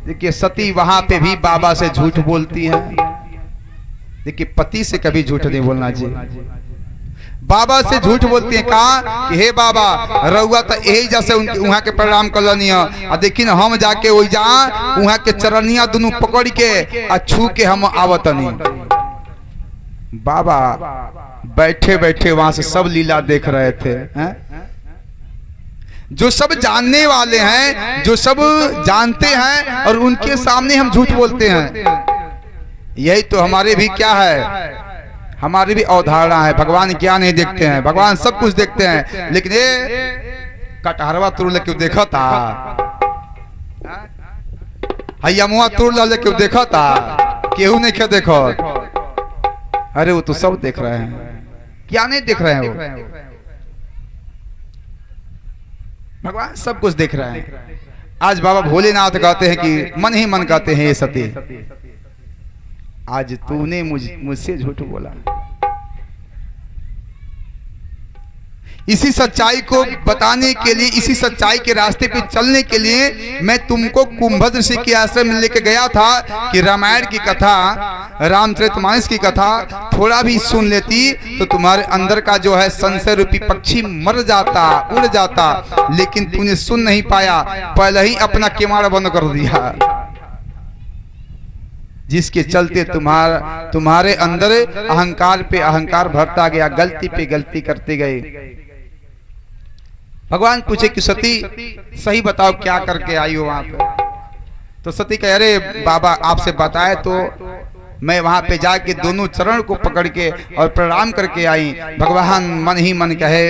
देखिए सती वहां पे भी बाबा से झूठ बोलती है। देखिए पति से कभी झूठ नहीं बोलना चाहिए। बाबा से झूठ बोलती है। कहा कि हे बाबा, रउआ तो यही जैसे वहां के प्रणाम करनी है, और देखी ना हम जाके वही जा वहां के चरनिया दोनों पकड़ के आ छू के हम आवत नहीं। बाबा बैठे बैठे वहां से सब लीला देख रहे थे, हैं? जो सब जानने वाले हैं, जो सब जानते हैं, और उनके सामने हम झूठ बोलते हैं। यही तो हमारे भी क्या है, हमारी भी अवधारणा है। भगवान क्या नहीं देखते हैं? भगवान सब कुछ देखते हैं। लेकिन ये कटहरवा तुरल क्यों देखा था? हयमुआ तुरल क्यों देखा था? केहू नहीं क्या देखो? अरे वो तो सब देख रहे हैं। क्या नहीं देख रहे हैं? वो भगवान सब कुछ देख रहे हैं। आज बाबा भोलेनाथ कहते हैं कि मन ही मन कहते हैं, ये सती आज तूने मुझसे झूठ बोला। इसी सच्चाई को बताने के लिए, इसी सच्चाई के रास्ते पे चलने के लिए मैं तुमको कुंभद ऋषि के आश्रम में लेके गया था कि रामायण की कथा, रामचरितमानस की कथा थोड़ा भी सुन लेती तो तुम्हारे अंदर का जो है संशय रूपी पक्षी मर जाता, उड़ जाता। लेकिन तूने सुन नहीं पाया, पहले ही अपना किवाड़ बंद कर दिया, जिसके चलते तुम्हारे अंदर अहंकार पे अहंकार भरता गया, गलती पे गलती करते गए। भगवान पूछे कि सती सही बताओ क्या करके आई हो वहां पे? तो सती कह, अरे बाबा आपसे बताए तो मैं वहां पे जाके दोनों चरण को पकड़ के और प्रणाम करके आई। भगवान मन ही मन कहे,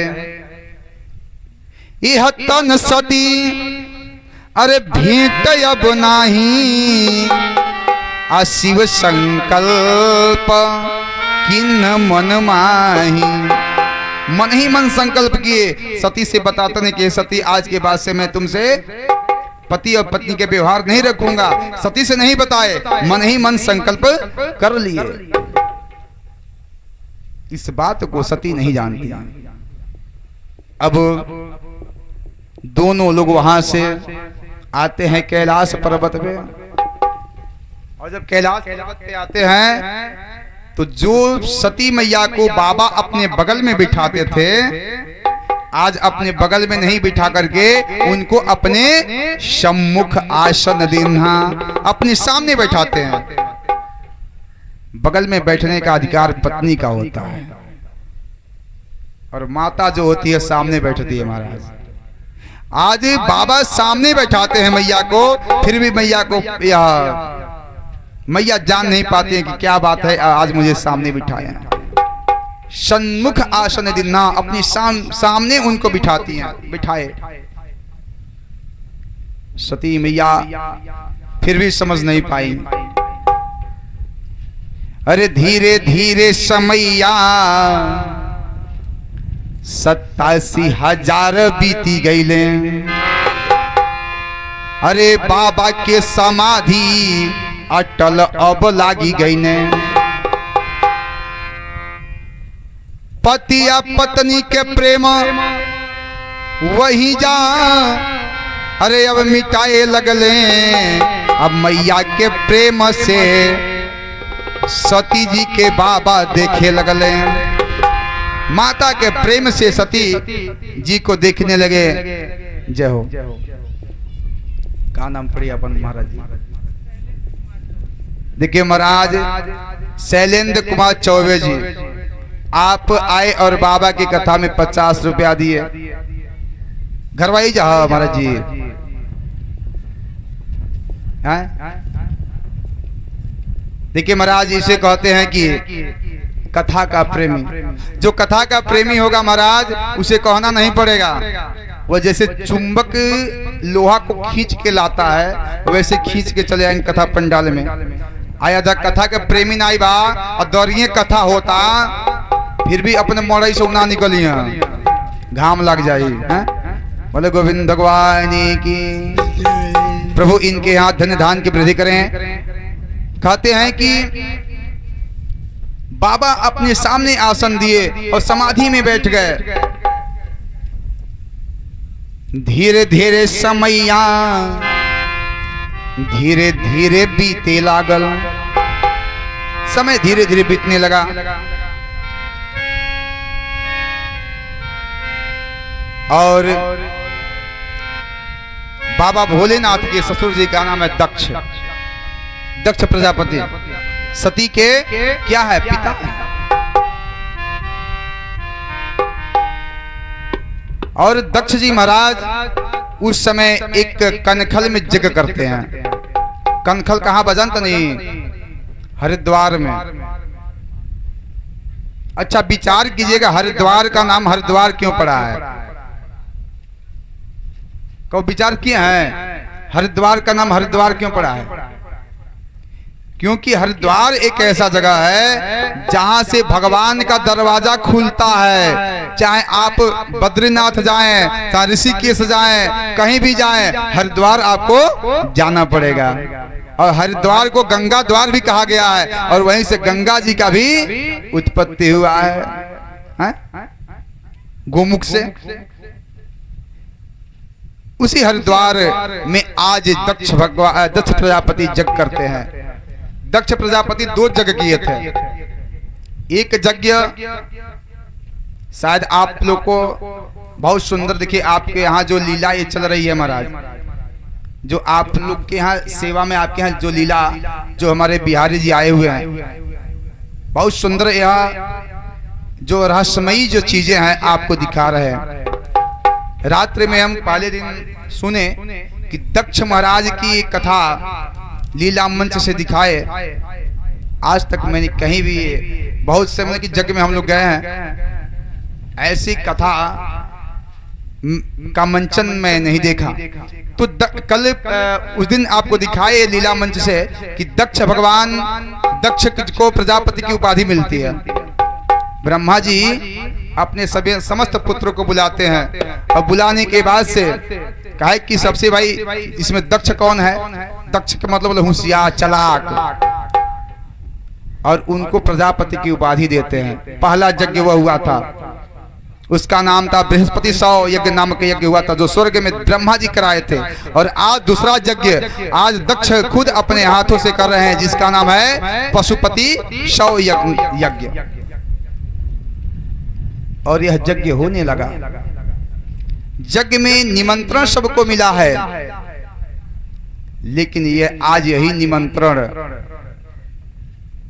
यह तन सती अरे भेंट अब नाही, आ शिव संकल्प किन्न मन माही। मन ही मन संकल्प किए। सती से बताते नहीं कि सती आज के बाद से मैं तुमसे पति और पत्नी के व्यवहार नहीं रखूंगा। सती से नहीं बताए, मन ही मन संकल्प कर लिए। इस बात को सती नहीं जानती। अब दोनों लोग वहां से आते हैं कैलाश पर्वत पे, और जब कैलाश पर्वत पे आते हैं तो जो सती मैया को बाबा अपने बगल में बिठाते थे, आज अपने बगल में नहीं बिठा करके उनको अपने सम्मुख आसन देना, अपने सामने बैठाते हैं। बगल में बैठने का अधिकार पत्नी का होता है, और माता जो होती है सामने बैठती है। महाराज आज बाबा सामने बैठाते हैं मैया को, फिर भी मैया को मैया जान नहीं पाती है कि क्या बात है, आज मुझे सामने बिठाया। सन्मुख आसन देना, अपनी सामने उनको बिठाती हैं, बिठाए। सती मैया फिर भी समझ नहीं पाई। अरे धीरे धीरे समैया 87,000 बीती गईले। अरे बाबा के समाधि अटल अब लागी गई ने। पति या पत्नी के प्रेम वही जा, अरे अब मिटाए लगले। अब मैया के प्रेम से सती जी के बाबा देखे लगले। माता के प्रेम से सती जी को देखने लगे। जय हो। का नाम पड़ी अपन महाराज जी? देखिए महाराज शैलेंद्र कुमार चौबे जी, आप आए और बाबा की कथा में 50 रुपया दिए। घरवाई जाओ महाराज जी हैं? देखिए महाराज, इसे कहते हैं कि कथा का प्रेमी। जो कथा का प्रेमी होगा महाराज, उसे कहना नहीं पड़ेगा। वो जैसे चुंबक लोहा को खींच के लाता है, वैसे खींच के चले आएंगे कथा पंडाल में। आया था कथा के प्रेमी नाई बा और दौरिये कथा होता, फिर भी अपने मोड़ई से उना निकलिए, घाम लग जाये। बोले गोविंद भगवान की। प्रभु इनके यहाँ धन्य धान की वृद्धि करें। कहते हैं कि बाबा अपने सामने आसन दिए और समाधि में बैठ गए। धीरे धीरे समैया धीरे धीरे बीते लागल। समय धीरे धीरे बीतने लगा। और बाबा भोलेनाथ के ससुर जी का नाम है दक्ष। दक्ष प्रजापति सती के क्या है? पिता। और दक्ष जी महाराज उस समय एक कनखल में यज्ञ करते हैं। कनखल कहाँ? बजंत नहीं, हरिद्वार में। अच्छा विचार कीजिएगा, हरिद्वार का नाम हरिद्वार क्यों पड़ा है? कब विचार किए हैं हरिद्वार का नाम हरिद्वार क्यों पड़ा है? क्योंकि हरिद्वार एक ऐसा जगह है जहां से भगवान का दरवाजा खुलता है। चाहे आप बद्रीनाथ जाएं, चाहे ऋषिकेश जाएं, कहीं भी जाएं, हरिद्वार आपको जाना पड़ेगा। और हरिद्वार को गंगा द्वार भी कहा गया है, और वहीं से गंगा जी का भी उत्पत्ति हुआ है, गोमुख से। उसी हरिद्वार में आज दक्ष प्रजापति यज्ञ करते हैं। दक्ष प्रजापति 2 यज्ञ किए थे। एक यज्ञ शायद आप लोग को बहुत सुंदर दिखे। आपके यहाँ जो लीला ये चल रही है महाराज, जो आप लोग के यहाँ सेवा में, आपके यहाँ जो लीला, जो हमारे बिहारी जी आए हुए हैं, बहुत सुंदर यहाँ जो रहस्यमयी जो चीजें हैं आपको दिखा रहे हैं। रात्रि में हम पहले दिन सुने कि दक्ष महाराज की एक कथा लीला मंच से दिखाए। आज तक मैंने कहीं भी, बहुत से मतलब कि यज्ञ में हम लोग गए हैं, ऐसी कथा का मंचन में नहीं देखा। तो कल उस दिन आपको दिखाए लीला मंच से कि दक्ष भगवान, दक्ष को प्रजापति की उपाधि मिलती है। ब्रह्मा जी अपने सभी समस्त पुत्रों को बुलाते हैं, और बुलाने के बाद से कहा कि सबसे भाई इसमें दक्ष कौन है? दक्ष का मतलब होशियार, चालाक, और उनको प्रजापति की उपाधि देते हैं। पहला यज्ञ वह हुआ था, उसका नाम था बृहस्पति 100 यज्ञ नामक यज्ञ हुआ था, जो स्वर्ग में ब्रह्मा जी कराए थे। और आज दूसरा यज्ञ आज दक्ष खुद अपने हाथों से कर रहे हैं, जिसका नाम है पशुपति 100 यज्ञ। और यह यज्ञ होने लगा। यज्ञ में निमंत्रण सबको मिला है, लेकिन यह आज यही निमंत्रण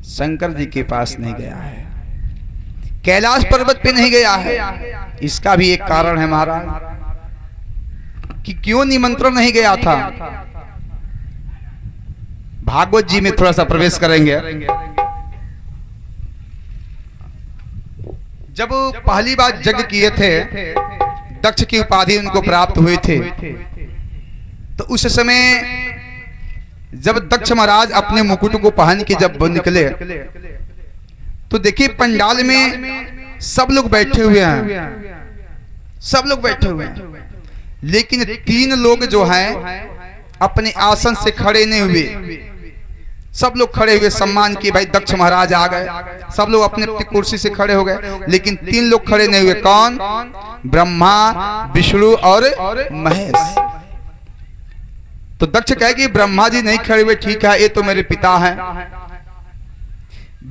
शंकर जी के पास नहीं गया है, कैलाश पर्वत पे नहीं गया है। इसका भी एक कारण है महाराज कि क्यों निमंत्रण नहीं गया था। भागवत जी में थोड़ा सा प्रवेश करेंगे। जब पहली बार यज्ञ किए थे, दक्ष की उपाधि उनको प्राप्त हुई थी, तो उस समय जब दक्ष महाराज अपने मुकुट को पहन के जब निकले, तो देखिए पंडाल में सब लोग बैठे हुए हैं, सब लोग बैठे हुए हैं, लेकिन 3 लोग जो हैं अपने आसन से खड़े नहीं हुए। सब लोग खड़े हुए सम्मान किए, भाई दक्ष महाराज आ गए, सब लोग अपने अपनी कुर्सी से खड़े हो गए, लेकिन 3 लोग खड़े नहीं हुए। कौन? ब्रह्मा, विष्णु और महेश। तो दक्ष कहे कि ब्रह्मा जी नहीं खड़े हुए, ठीक है, ये तो मेरे पिता हैं।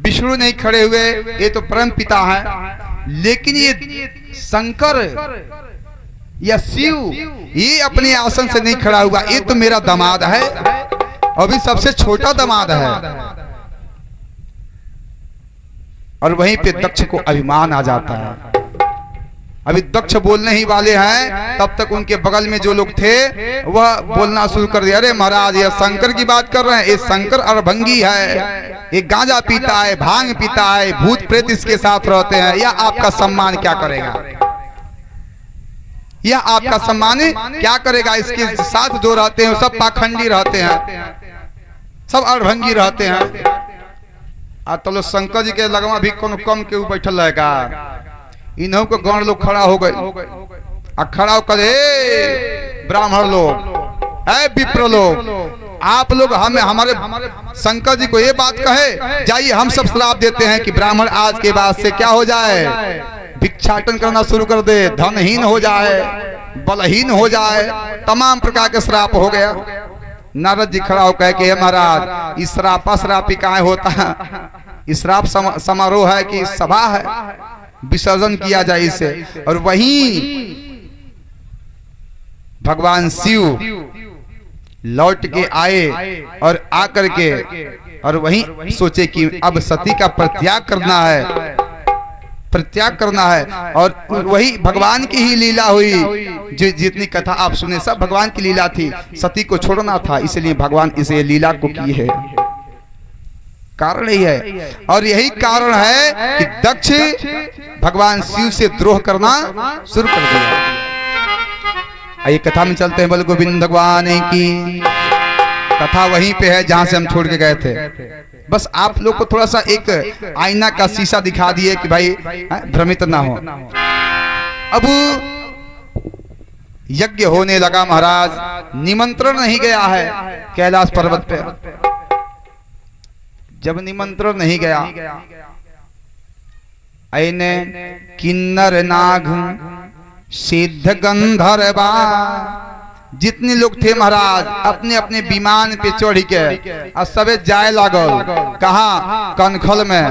विष्णु नहीं खड़े हुए, ये तो परम पिता हैं। लेकिन ये शंकर या शिव, ये अपने आसन से नहीं खड़ा हुआ, ये तो मेरा दामाद है, अभी सबसे छोटा दामाद है। और वहीं पे दक्ष को अभिमान आ जाता है। अभी दक्ष बोलने ही वाले हैं, तब तक उनके बगल में जो लोग थे वह बोलना शुरू कर दिया, अरे महाराज ये शंकर की बात कर रहे हैं, ये शंकर अड़भंगी है, ये गांजा पीता है, भांग पीता है, भूत प्रेत इसके साथ रहते हैं, या आपका सम्मान क्या करेगा, यह आपका सम्मान क्या करेगा। इसके साथ जो रहते हैं सब पाखंडी रहते हैं, सब अड़भंगी रहते हैं। तो शंकर जी के लगवा भी कोनो कम के ऊपर बैठल रहेगा, इन्हों को गण लोग खड़ा हो गए, खड़ा होकर ब्राह्मण लोग, है विप्र लोग, आप लोग हमारे शंकर जी को ये बात कहे, जाइए हम सब श्राप देते हैं कि ब्राह्मण आज के बाद से क्या हो जाए, भिक्षाटन करना शुरू कर दे, धनहीन हो जाए, बलहीन हो जाए, तमाम प्रकार के श्राप हो गया। नारद जी खड़ा हो कह के महाराज इस श्रापी काहे होता है, श्राप समारोह है कि सभा है, विसर्जन किया जाए इसे। और वहीं भगवान शिव लौट के आए और आकर के और वहीं सोचे कि अब सती का परित्याग करना है, और वही भगवान की ही लीला हुई। जो जितनी कथा आप सुने सब भगवान की लीला थी, सती को छोड़ना था, इसलिए भगवान इसे लीला को की है, कारण यही है। और यही कारण है कि दक्ष भगवान शिव से द्रोह करना शुरू कर दिया। आइए कथा में चलते हैं, बोल गोविंद भगवान की। कथा वहीं पे है जहां से हम छोड़ के गए थे। बस आप लोग को थोड़ा सा एक आईना का शीशा दिखा दिए कि भाई भ्रमित ना हो। अब यज्ञ होने लगा महाराज, निमंत्रण नहीं गया है कैलाश पर्वत पे। जब निमंत्रण नहीं गया, आईने किन्नर नाग सिद्ध गंधर्वा जितने लोग थे महाराज अपने अपने विमान पे चढ़ के और सबे जाए लागल। कहा कनखल में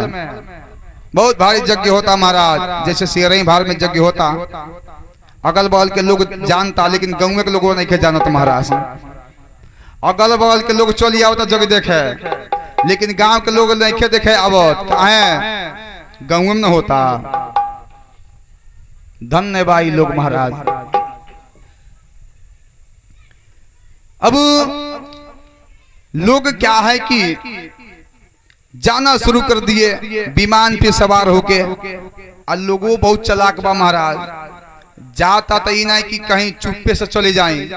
बहुत भारी यज्ञ होता महाराज, जैसे शेरई भार में यज्ञ होता, अगल बगल के लोग जानता, लेकिन गाँव के लोगों नहीं जानता महाराज। अगल बगल के लोग चलिए आवता जग देखे, लेकिन गांव के लोग नहीं देखे आवत, काहे गाँव में होता। धन्य भाई लोग महाराज। अब लोग क्या है कि जाना शुरू कर दिए विमान पे सवार होके, और लोगों बहुत चलाक बा महाराज, जाता तो ही नहीं कि कहीं चुप्पे से चले जाएं।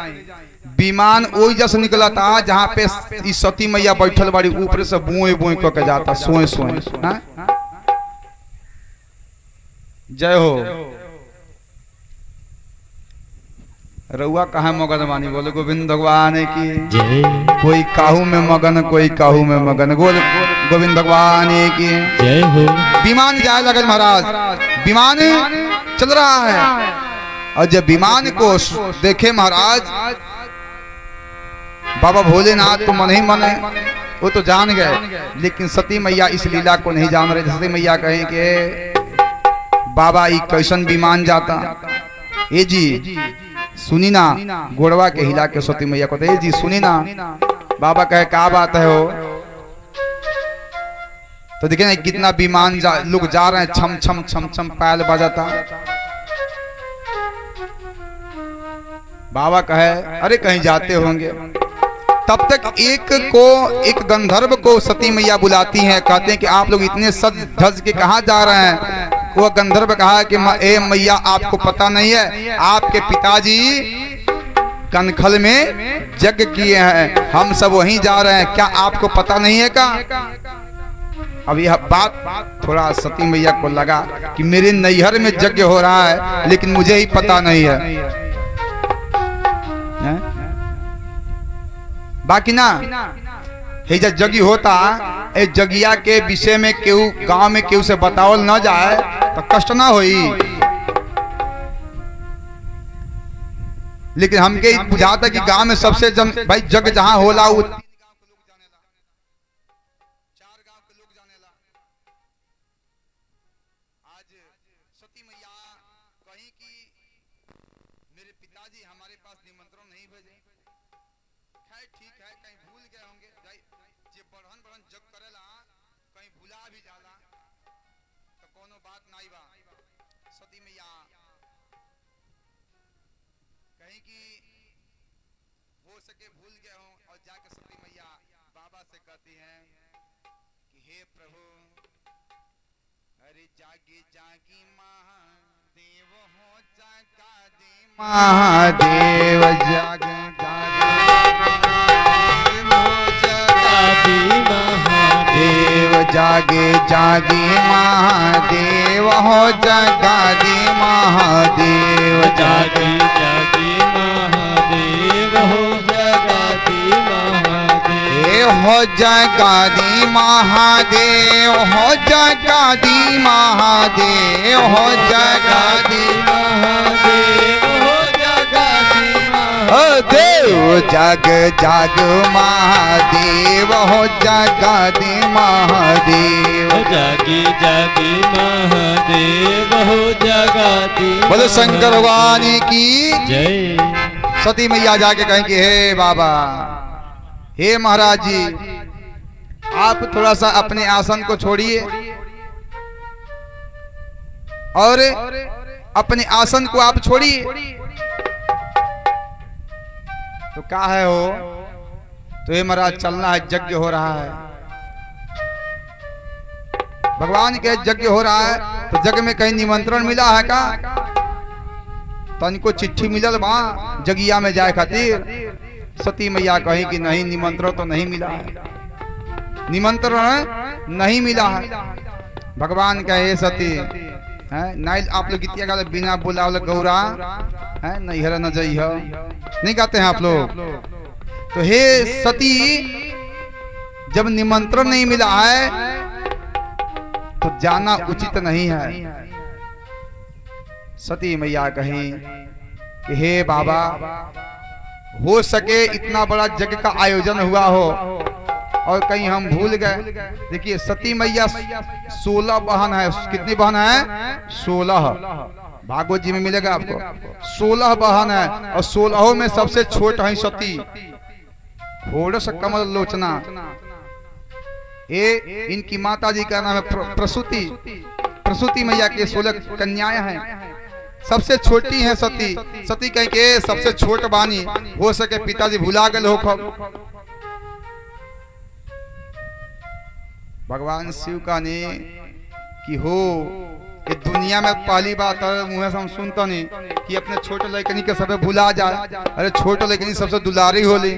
विमान वही जैसे निकला था जहाँ पे इस सती मैया बैठल बाड़ी, ऊपर से बुए बुए करके जाता, सोए सोए। जय हो। रउआ कहाँ मगन वानी, बोले गोविंद भगवान की। कोई काहू में मगन, कोई काहू में मगन, गोविंद भगवान की जय हो। विमान जाए लगे महाराज, विमान चल रहा है, और जब विमान को देखे महाराज बाबा भोलेनाथ तो मन ही मन है, वो तो जान गए, लेकिन सती मैया इस लीला को नहीं जान रहे। सती मैया कहें कि बाबा ये कैसन विमान जाता, ए जी सुनी ना, गोड़वा के हिला के सती मैया को, ए जी सुनी ना। बाबा कहे क्या बात है हो, तो देखिए ना कितना विमान लोग जा रहे हैं, छम छम छम छम पायल बजाता। बाबा कहे अरे कहीं जाते होंगे। तब तक एक गंधर्व को सती मैया बुलाती हैं, कहते हैं कि आप लोग इतने सज धज के कहाँ जा रहे हैं। वो गंधर्व कहा कि ए मैया आपको पता नहीं है, आपके पिताजी कनखल में यज्ञ किए हैं, हम सब वहीं जा रहे हैं, क्या आपको पता नहीं है का। अब यह बात थोड़ा सती मैया को लगा कि मेरे नैहर में यज्ञ हो रहा है, लेकिन मुझे ही पता नहीं है। बाकी ना हे जब जगी होता, ए जगिया के विषय में केहू गांव में केहू से बतावल न जाए तो कष्ट ना होई। लेकिन हमके बुझाता कि गांव में सबसे भाई जग जहां होला वो जग करेला कहीं भुला भी जाला। सती मैया कहीं की हो सके भूल गए हों और जाके सती मैया बाबा से कहती हैं कि हे प्रभु, अरे जागी जागी महादेव हो, जागा दे महादेव, जागे देव, जागे जागे महादेव हो, जगा दे महादेव, जागी जागी महादेव हो, जगाती महादेव हो, जगा दे महादेव हो, जगा दे महादेव हो, जगा दे महादेव हो, जगाती देव, जग जग महादेव हो, जगा दे महादेव, जागी जागी महादेव हो, जगाती बोलो शंकर भगवान की जय। सती मैया जाके कहेंगे हे बाबा, हे महाराज जी, आप थोड़ा सा अपने आसन को छोड़िए और अपने आसन को आप छोड़िए। तो क्या है हो? तो हे महाराज चलना है, यज्ञ हो रहा है, भगवान के यज्ञ हो रहा है। तो यज्ञ में कहीं निमंत्रण मिला है का? तनिको चिट्ठी मिलल बा जगिया में जाए खातिर? सती मैया कहीं कि नहीं, निमंत्रण तो नहीं मिला है, निमंत्रण नहीं मिला है। भगवान कहे सती है नहीं, आप लोग गीतिया गाते बिना बुलावल गौरा है नैहर न जइह, नहीं गाते हैं आप लोग? तो हे सती, जब निमंत्रण नहीं मिला है तो जाना उचित नहीं है। सती मैया कहीं कि हे बाबा, हो सके इतना बड़ा यज्ञ का आयोजन हुआ हो और कहीं हम भूल गए। देखिए सती मैया 16 बहन है। कितनी बहन है? 16। भागवत जी में मिलेगा आपको। 16 बहन है और 16 में सबसे छोट है सती। घोड़स कमल लोचना, ये इनकी माता जी का नाम है प्रसूति। प्रसूति मैया के 16 कन्याएं हैं, सबसे छोटी है सती। सती कह के सबसे छोट बानी, हो सके पिताजी भुला गए हो। भगवान शिव का ने कि हो ये दुनिया में पहली बात मुँह से हम सुनता नहीं कि अपने छोटे लड़कनी के सब भुला जाए। अरे छोटे लड़कनी सबसे दुलारी होली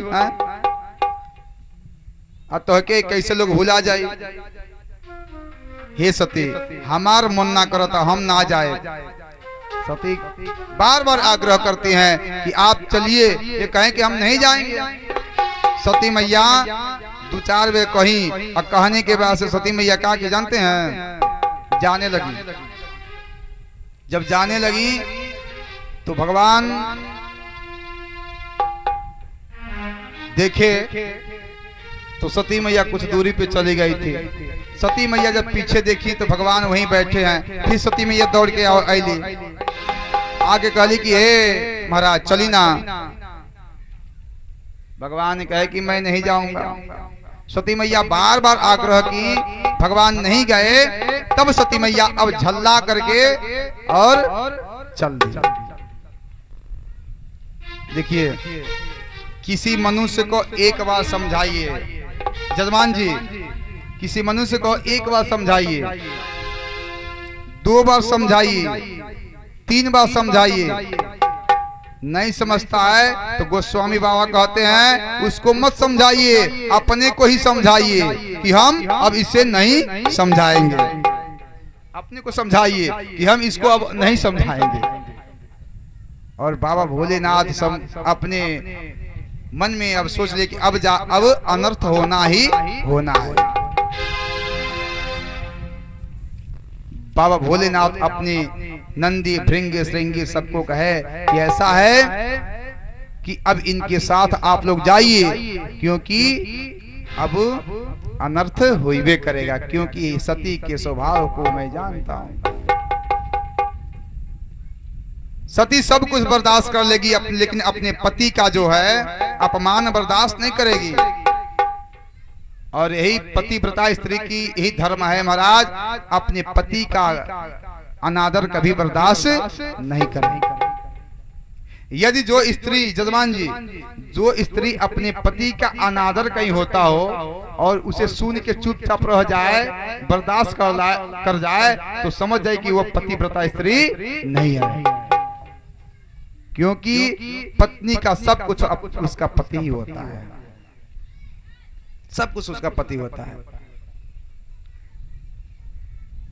तो के कैसे लोग भुला जाए? हे सती, हमार मन ना करता हम ना जाए। सती बार बार आग्रह करती हैं कि आप चलिए, ये कहें कि हम नहीं जाएंगे। सती मैया 2-4 बार कहीं और कहने के बाद से सती मैया क्या कि जानते हैं, जाने लगी। जब जाने लगी तो भगवान देखे तो सती मैया कुछ दूरी पे चली गई थी। सती मैया जब पीछे देखी तो भगवान वहीं बैठे हैं। फिर सती मैया दौड़ के आईली, आगे कहली कि हे महाराज चली ना। भगवान ने कहे कि मैं नहीं जाऊंगा। सती मैया बार बार आग्रह की, भगवान नहीं गए। तब सती मैया अब झल्ला करके और चल दी। देखिए, किसी मनुष्य को एक बार समझाइए, जजमान जी, किसी मनुष्य को एक बार समझाइए, 2 बार समझाइए, 3 बार समझाइए, नहीं समझता है तो गोस्वामी बाबा कहते हैं उसको मत समझाइए, अपने को ही समझाइए कि हम अब इसे नहीं समझाएंगे। अपने को समझाइए कि हम इसको अब नहीं समझाएंगे। और बाबा भोलेनाथ अपने मन में अब सोच ले कि अब अनर्थ होना ही होना है। बाबा भोलेनाथ अपने नंदी भृंग श्रृंगी सबको कहे कि ऐसा है कि अब इनके साथ आप लोग जाइए, क्योंकि अब अनर्थ होइबे करेगा, क्योंकि सती के स्वभाव को मैं जानता हूं। सती सब कुछ बर्दाश्त कर लेगी लेकिन अपने पति का जो है अपमान बर्दाश्त नहीं करेगी। और यही पतिव्रता स्त्री की यही धर्म है महाराज, अपने पति का अनादर कभी बर्दाश्त नहीं करेगी। यदि जो स्त्री, जजमान जी, जो स्त्री अपने पति का अनादर कहीं होता हो और उसे सुन के चुपचाप रह जाए, बर्दाश्त कर जाए, तो समझ जाए कि वो पतिव्रता स्त्री नहीं है, क्योंकि पत्नी का सब कुछ उसका पति ही होता है, सब कुछ उसका पति होता है।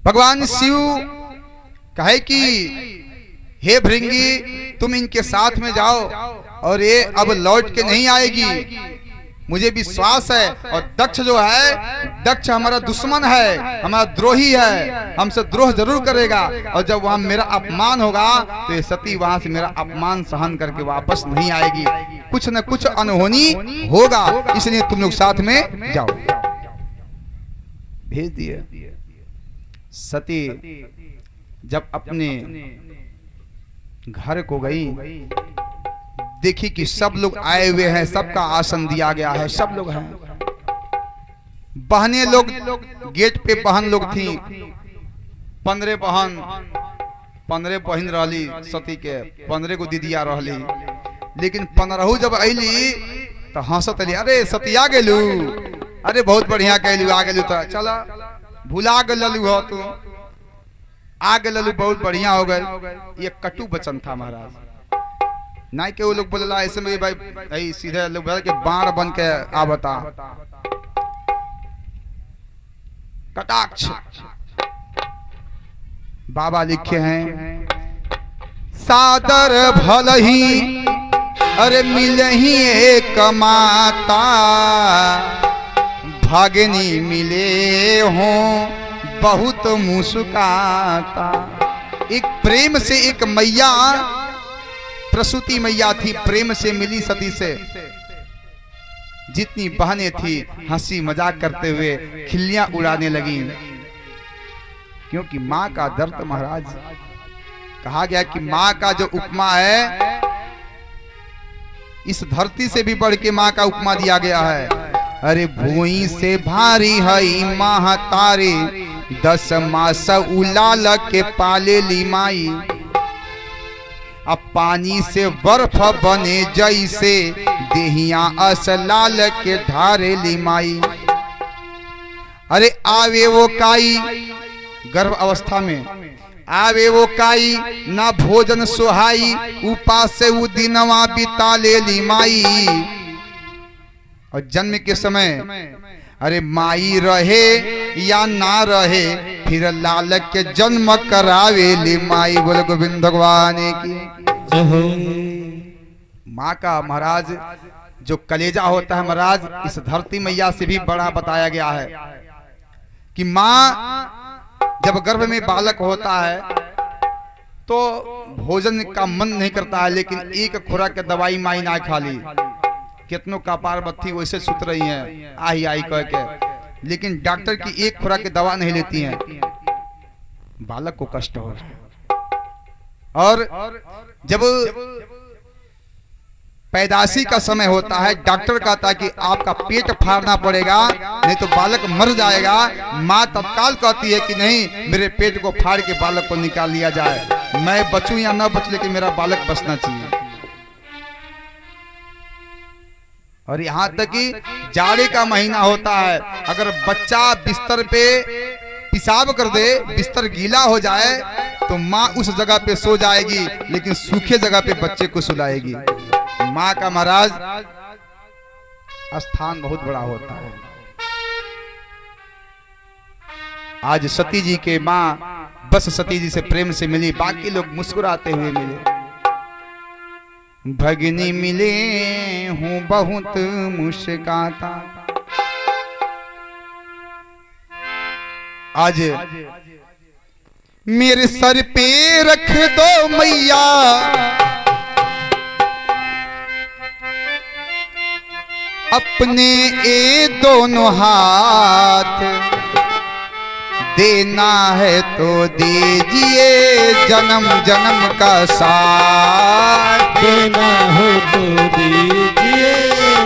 भगवान शिव कहे कि हे भृंगी, तुम इनके साथ में जाओ और ये अब लौट के नहीं आएगी, मुझे विश्वास है। और दक्ष जो है, दक्ष हमारा दुश्मन है, हमारा द्रोही है, हमसे द्रोह जरूर करेगा, और जब वहां मेरा अपमान होगा तो ये सती वहां से मेरा अपमान सहन करके वापस नहीं आएगी, कुछ न कुछ अनहोनी होगा, इसलिए तुम लोग साथ में जाओ। भेज दिए। सती जब अपने घर को गई, देखी कि सब लोग आए हुए हैं, सबका आसन दिया गया है, सब लोग हैं। बहनें लोग गेट पे बहन लोग थी, 15 बहन रहली सती के, 15 को दीदिया रहली, लेकिन 15 जब अली तो हंसत अली, अरे सतिया गेलू, अरे बहुत बढ़िया कहलू, आ गेलू तो चला, भुला गलू हो तू, आ गलू, बहुत बढ़िया हो गए। ये कटु वचन था महाराज, नहीं के वो लोग बोलला ऐसे में भाई सीधे लोग बोला कि बाण बन के आ बता, कटाक्ष। बाबा लिखे हैं, सादर भलही अरे मिलही एक माता, भागनी मिले हों बहुत मुस्काता। एक प्रेम से एक मैया, प्रसूति मैया थी, प्रेम से मिली सती से। जितनी बहनें थी हंसी मजाक करते हुए खिल्लियां उड़ाने लगी, क्योंकि माँ का दर्द महाराज, कहा गया कि माँ का जो उपमा है, इस धरती से भी बढ़ के माँ का उपमा दिया गया है। अरे भूई से भारी है माँ तारे, 10 मास उलाल के पाले ली माई, अब पानी से बर्फ बने जैसे, देहिया असलाल के ढारे ली माई। अरे आवे वो काई, गर्भ अवस्था में आवे वो काई, ना भोजन सुहाई, उपास से वो दिनवा बिता ले ली माई। और जन्म के समय अरे माई रहे या ना रहे, फिर लाल के जन्म करावे ली माई। बोले गोविंद भगवान की। माँ का महाराज जो कलेजा होता है महाराज, इस धरती मैया से भी बड़ा बताया गया है कि माँ जब गर्भ में बालक होता है तो भोजन का मन नहीं करता है, लेकिन एक खुराक के दवाई माई ना खा ली, कितनों का पार्वती वैसे सुत रही हैं आई आई कह के, लेकिन डॉक्टर की एक खुराक की दवा नहीं लेती हैं, बालक को कष्ट हो रहा है। और जब पैदाशी का समय होता है, डॉक्टर कहता है कि आपका पेट फाड़ना पड़ेगा, नहीं तो बालक मर जाएगा। माँ तत्काल कहती है कि नहीं, मेरे पेट को फाड़ के बालक को निकाल लिया जाए, मैं बचूं या ना बचूं, लेकिन मेरा बालक बचना चाहिए। और यहाँ तक कि जाड़े का महीना होता है, अगर बच्चा बिस्तर पे पेशाब कर दे, बिस्तर गीला हो जाए, तो माँ उस जगह पे सो जाएगी, लेकिन सूखे जगह पे बच्चे को सुलाएगी। माँ का महाराज स्थान बहुत बड़ा होता है। आज सती जी के माँ बस सती जी से प्रेम से मिली, बाकी लोग मुस्कुराते हुए मिले। भगिनी मिले हूँ बहुत मुस्काता। आज मेरे सर पे रख दो मैया, अपने ए दोनों हाथ, देना है तो दीजिए जन्म जन्म का साथ। देना हो तो दीजिए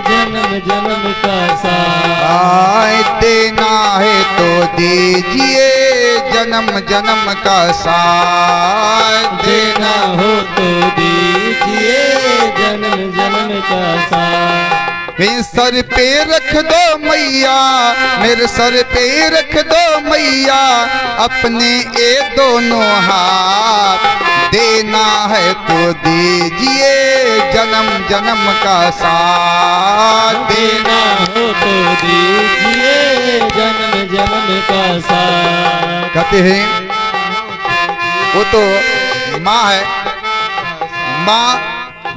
जन्म जन्म का साथ। देना है तो दीजिए जन्म जन्म का साथ। देना हो तो दीजिए जन्म जन्म का साथ। मेरे सर पे रख दो मैया, मेरे सर पे रख दो मैया अपने ये दोनों हाथ। देना है तो दीजिए जन्म जन्म का साथ। देना हो तो दीजिए जन्म जन्म का साथ। कहते हैं वो तो माँ है,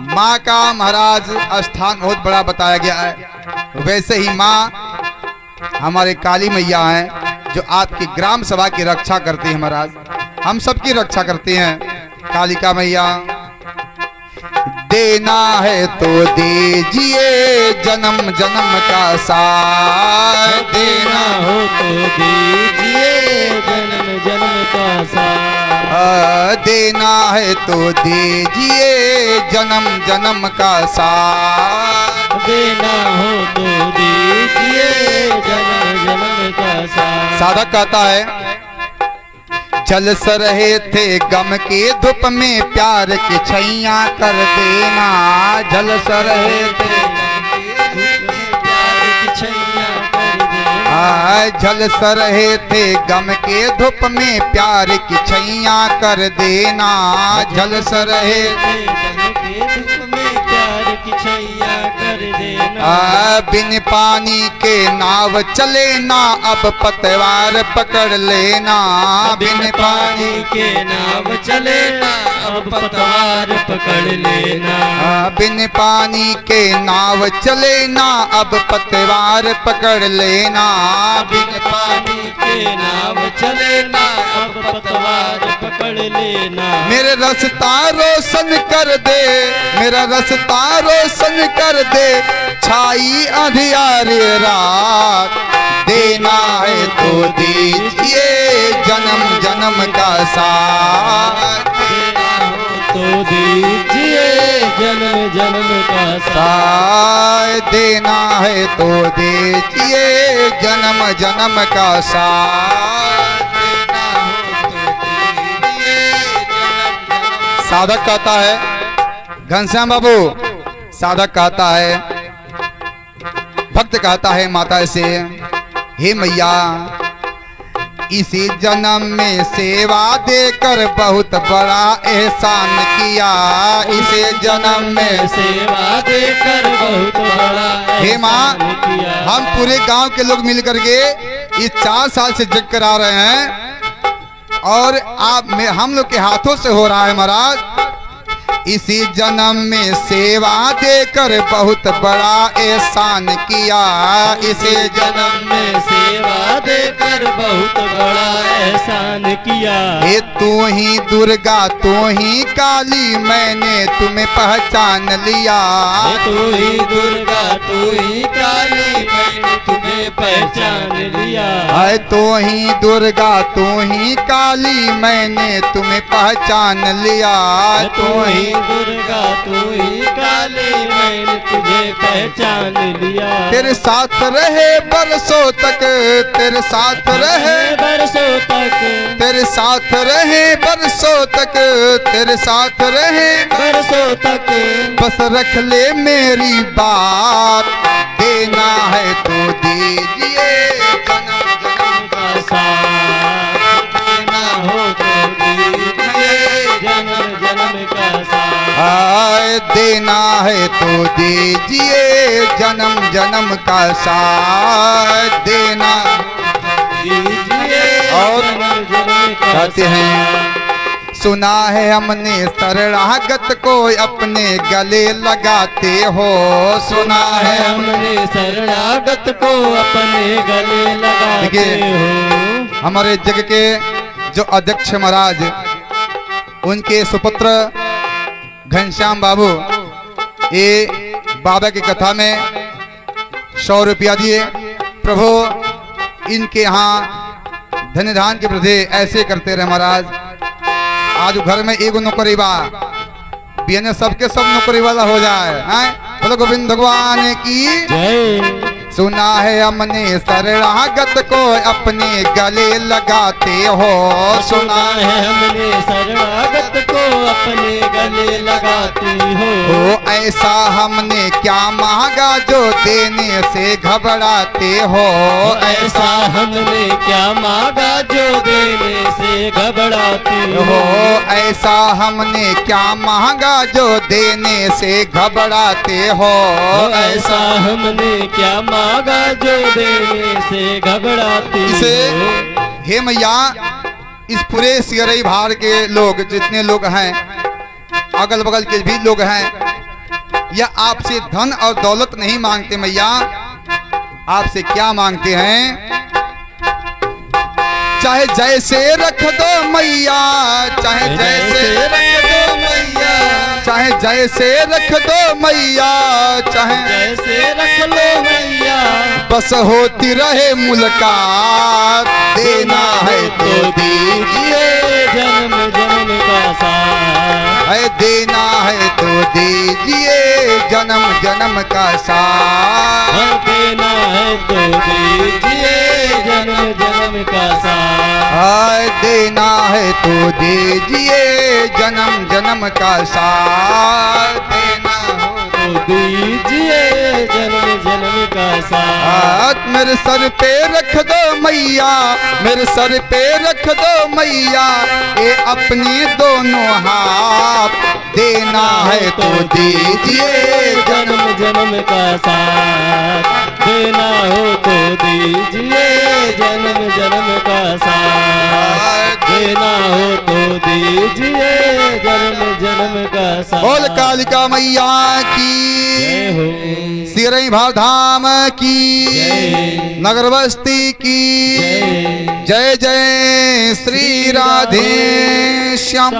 माँ का महाराज स्थान बहुत बड़ा बताया गया है। वैसे ही माँ हमारे काली मैया हैं जो आपकी ग्राम सभा की रक्षा करती है महाराज, हम सबकी रक्षा करती हैं कालिका मैया। देना है तो दीजिए जन्म जन्म का साथ। देना हो तो दीजिए जन्म जन्म का साथ। देना है तो दीजिए जन्म जन्म का साथ। देना हो तो दीजिए जन्म जन्म का साथ। साधक कहता है झलस रहे थे गम के धूप में प्यार की छैया कर देना। झलस रहे थे प्यार की छैया कर देना। झलस रहे थे गम के धूप में प्यार की छैया कर देना। झलस रहे प्यार की छैया कर देना। बिन पानी के नाव चले ना अब पतवार पकड़ लेना। बिन पानी के नाव चले ना अब पतवार पकड़ लेना। बिन पानी के नाव चले ना अब पतवार पकड़ लेना। बिन पानी के नाव चले ना अब पतवार पकड़ लेना। मेरे रास्ता रोशन कर दे, मेरा रास्ता रोशन कर दे छाई अंधियारी रात। देना है तो दीजिए जन्म जन्म का साथ। देना हो तो दीजिए जन्म जन्म का साथ। देना है तो दीजिए जन्म जन्म का साथ। देना हो तो दीजिए जन्म जन्म। साधक कहता है घनश्याम बाबू, साधक कहता है, भक्त कहता है माता से, हे मैया इसी जन्म में सेवा देकर बहुत बड़ा एहसान किया। इसे जन्म में सेवा देकर बहुत बड़ा हे माँ, एहसान किया। हम पूरे गांव के लोग मिलकर के ये 4 साल से जग करा रहे हैं और आप में हम लोग के हाथों से हो रहा है महाराज। इसी जन्म में सेवा देकर बहुत बड़ा एहसान किया। इसे जन्म में सेवा देकर बहुत बड़ा एहसान किया। हे तू ही दुर्गा तू ही काली मैंने तुम्हें पहचान लिया। हे तू ही दुर्गा तू ही काली मैंने तुम्हें पहचान लिया। है तू ही दुर्गा तू ही काली मैंने तुम्हें पहचान लिया। तू ही दुर्गा तू ही काली मैंने तुझे पहचान लिया। तेरे साथ रहे बरसों तक, तेरे साथ रहे बरसों तक, तेरे साथ रहे बरसों तक, तेरे साथ रहे बरसों तक। बस रख ले मेरी बात। देना है तो दीजिए जन्म जन्म का साथ। देना हो तो दीजिए जन्म जन्म का साथ। देना है तो दीजिए जन्म जन्म का साथ। देना दीजिए और जन्म जन्म का कहते हैं सुना है हमने शरणागत को अपने गले लगाते हो। सुना है हमने शरणागत को अपने गले लगाते हो। हमारे जग के जो अध्यक्ष महाराज उनके सुपुत्र घनश्याम बाबू ये बाबा की कथा में 100 रुपया दिए। प्रभु इनके यहाँ धन्य धान के वृद्धि ऐसे करते रहे महाराज। आज घर में एगो नौकरी बा, बियाने सबके सब नौकरी वाला हो जाए हैं। बोलो गोविंद भगवान की जय। सुना है हमने शरणागत को अपने गले लगाते हो। सुना है हमने शरणागत को अपने गले लगाती हो। ऐसा हमने क्या मांगा जो देने से घबराते हो। ऐसा हमने क्या मांगा जो देने से घबराती हो। ऐसा हमने क्या मांगा जो देने से घबराते हो। ऐसा हमने क्या मांगा जो देने से घबराती इसे हो। हे मैया, इस पूरे सिगरई भार के लोग जितने लोग हैं, अगल बगल के भी लोग हैं, या आपसे धन और दौलत नहीं मांगते मैया, आपसे क्या मांगते हैं? चाहे जैसे रख दो मैया, चाहे जैसे रख दो मैया, चाहे जैसे रख दो मैया, चाहे जैसे रख लो मैया, बस होती रहे मुलाकात। देना है तो दीजिए जन्म जन्म का साथ। है, देना है तो दीजिए जन्म जन्म का साथ। देना है तो दीजिए जन्म जन्म का साथ। देना है तो दीजिए जन्म जन्म का साथ। देना हो तो दीजिए जन्म जन्म का साथ। हाथ मेरे सर पे रख दो मैया, मेरे सर पे रख दो मैया, ये अपनी दोनों हाथ। देना है तो दीजिए जन्म जन्म का साथ। देना हो तो दीजिए जन्म जन्म का साथ। देना हो तो दीजिए जन्म जन्म का साथ। बोल कालिका मैया की, जय हो। सिरई भाव धाम की, जय। नगर बस्ती की जय। जय जय श्री राधे श्याम।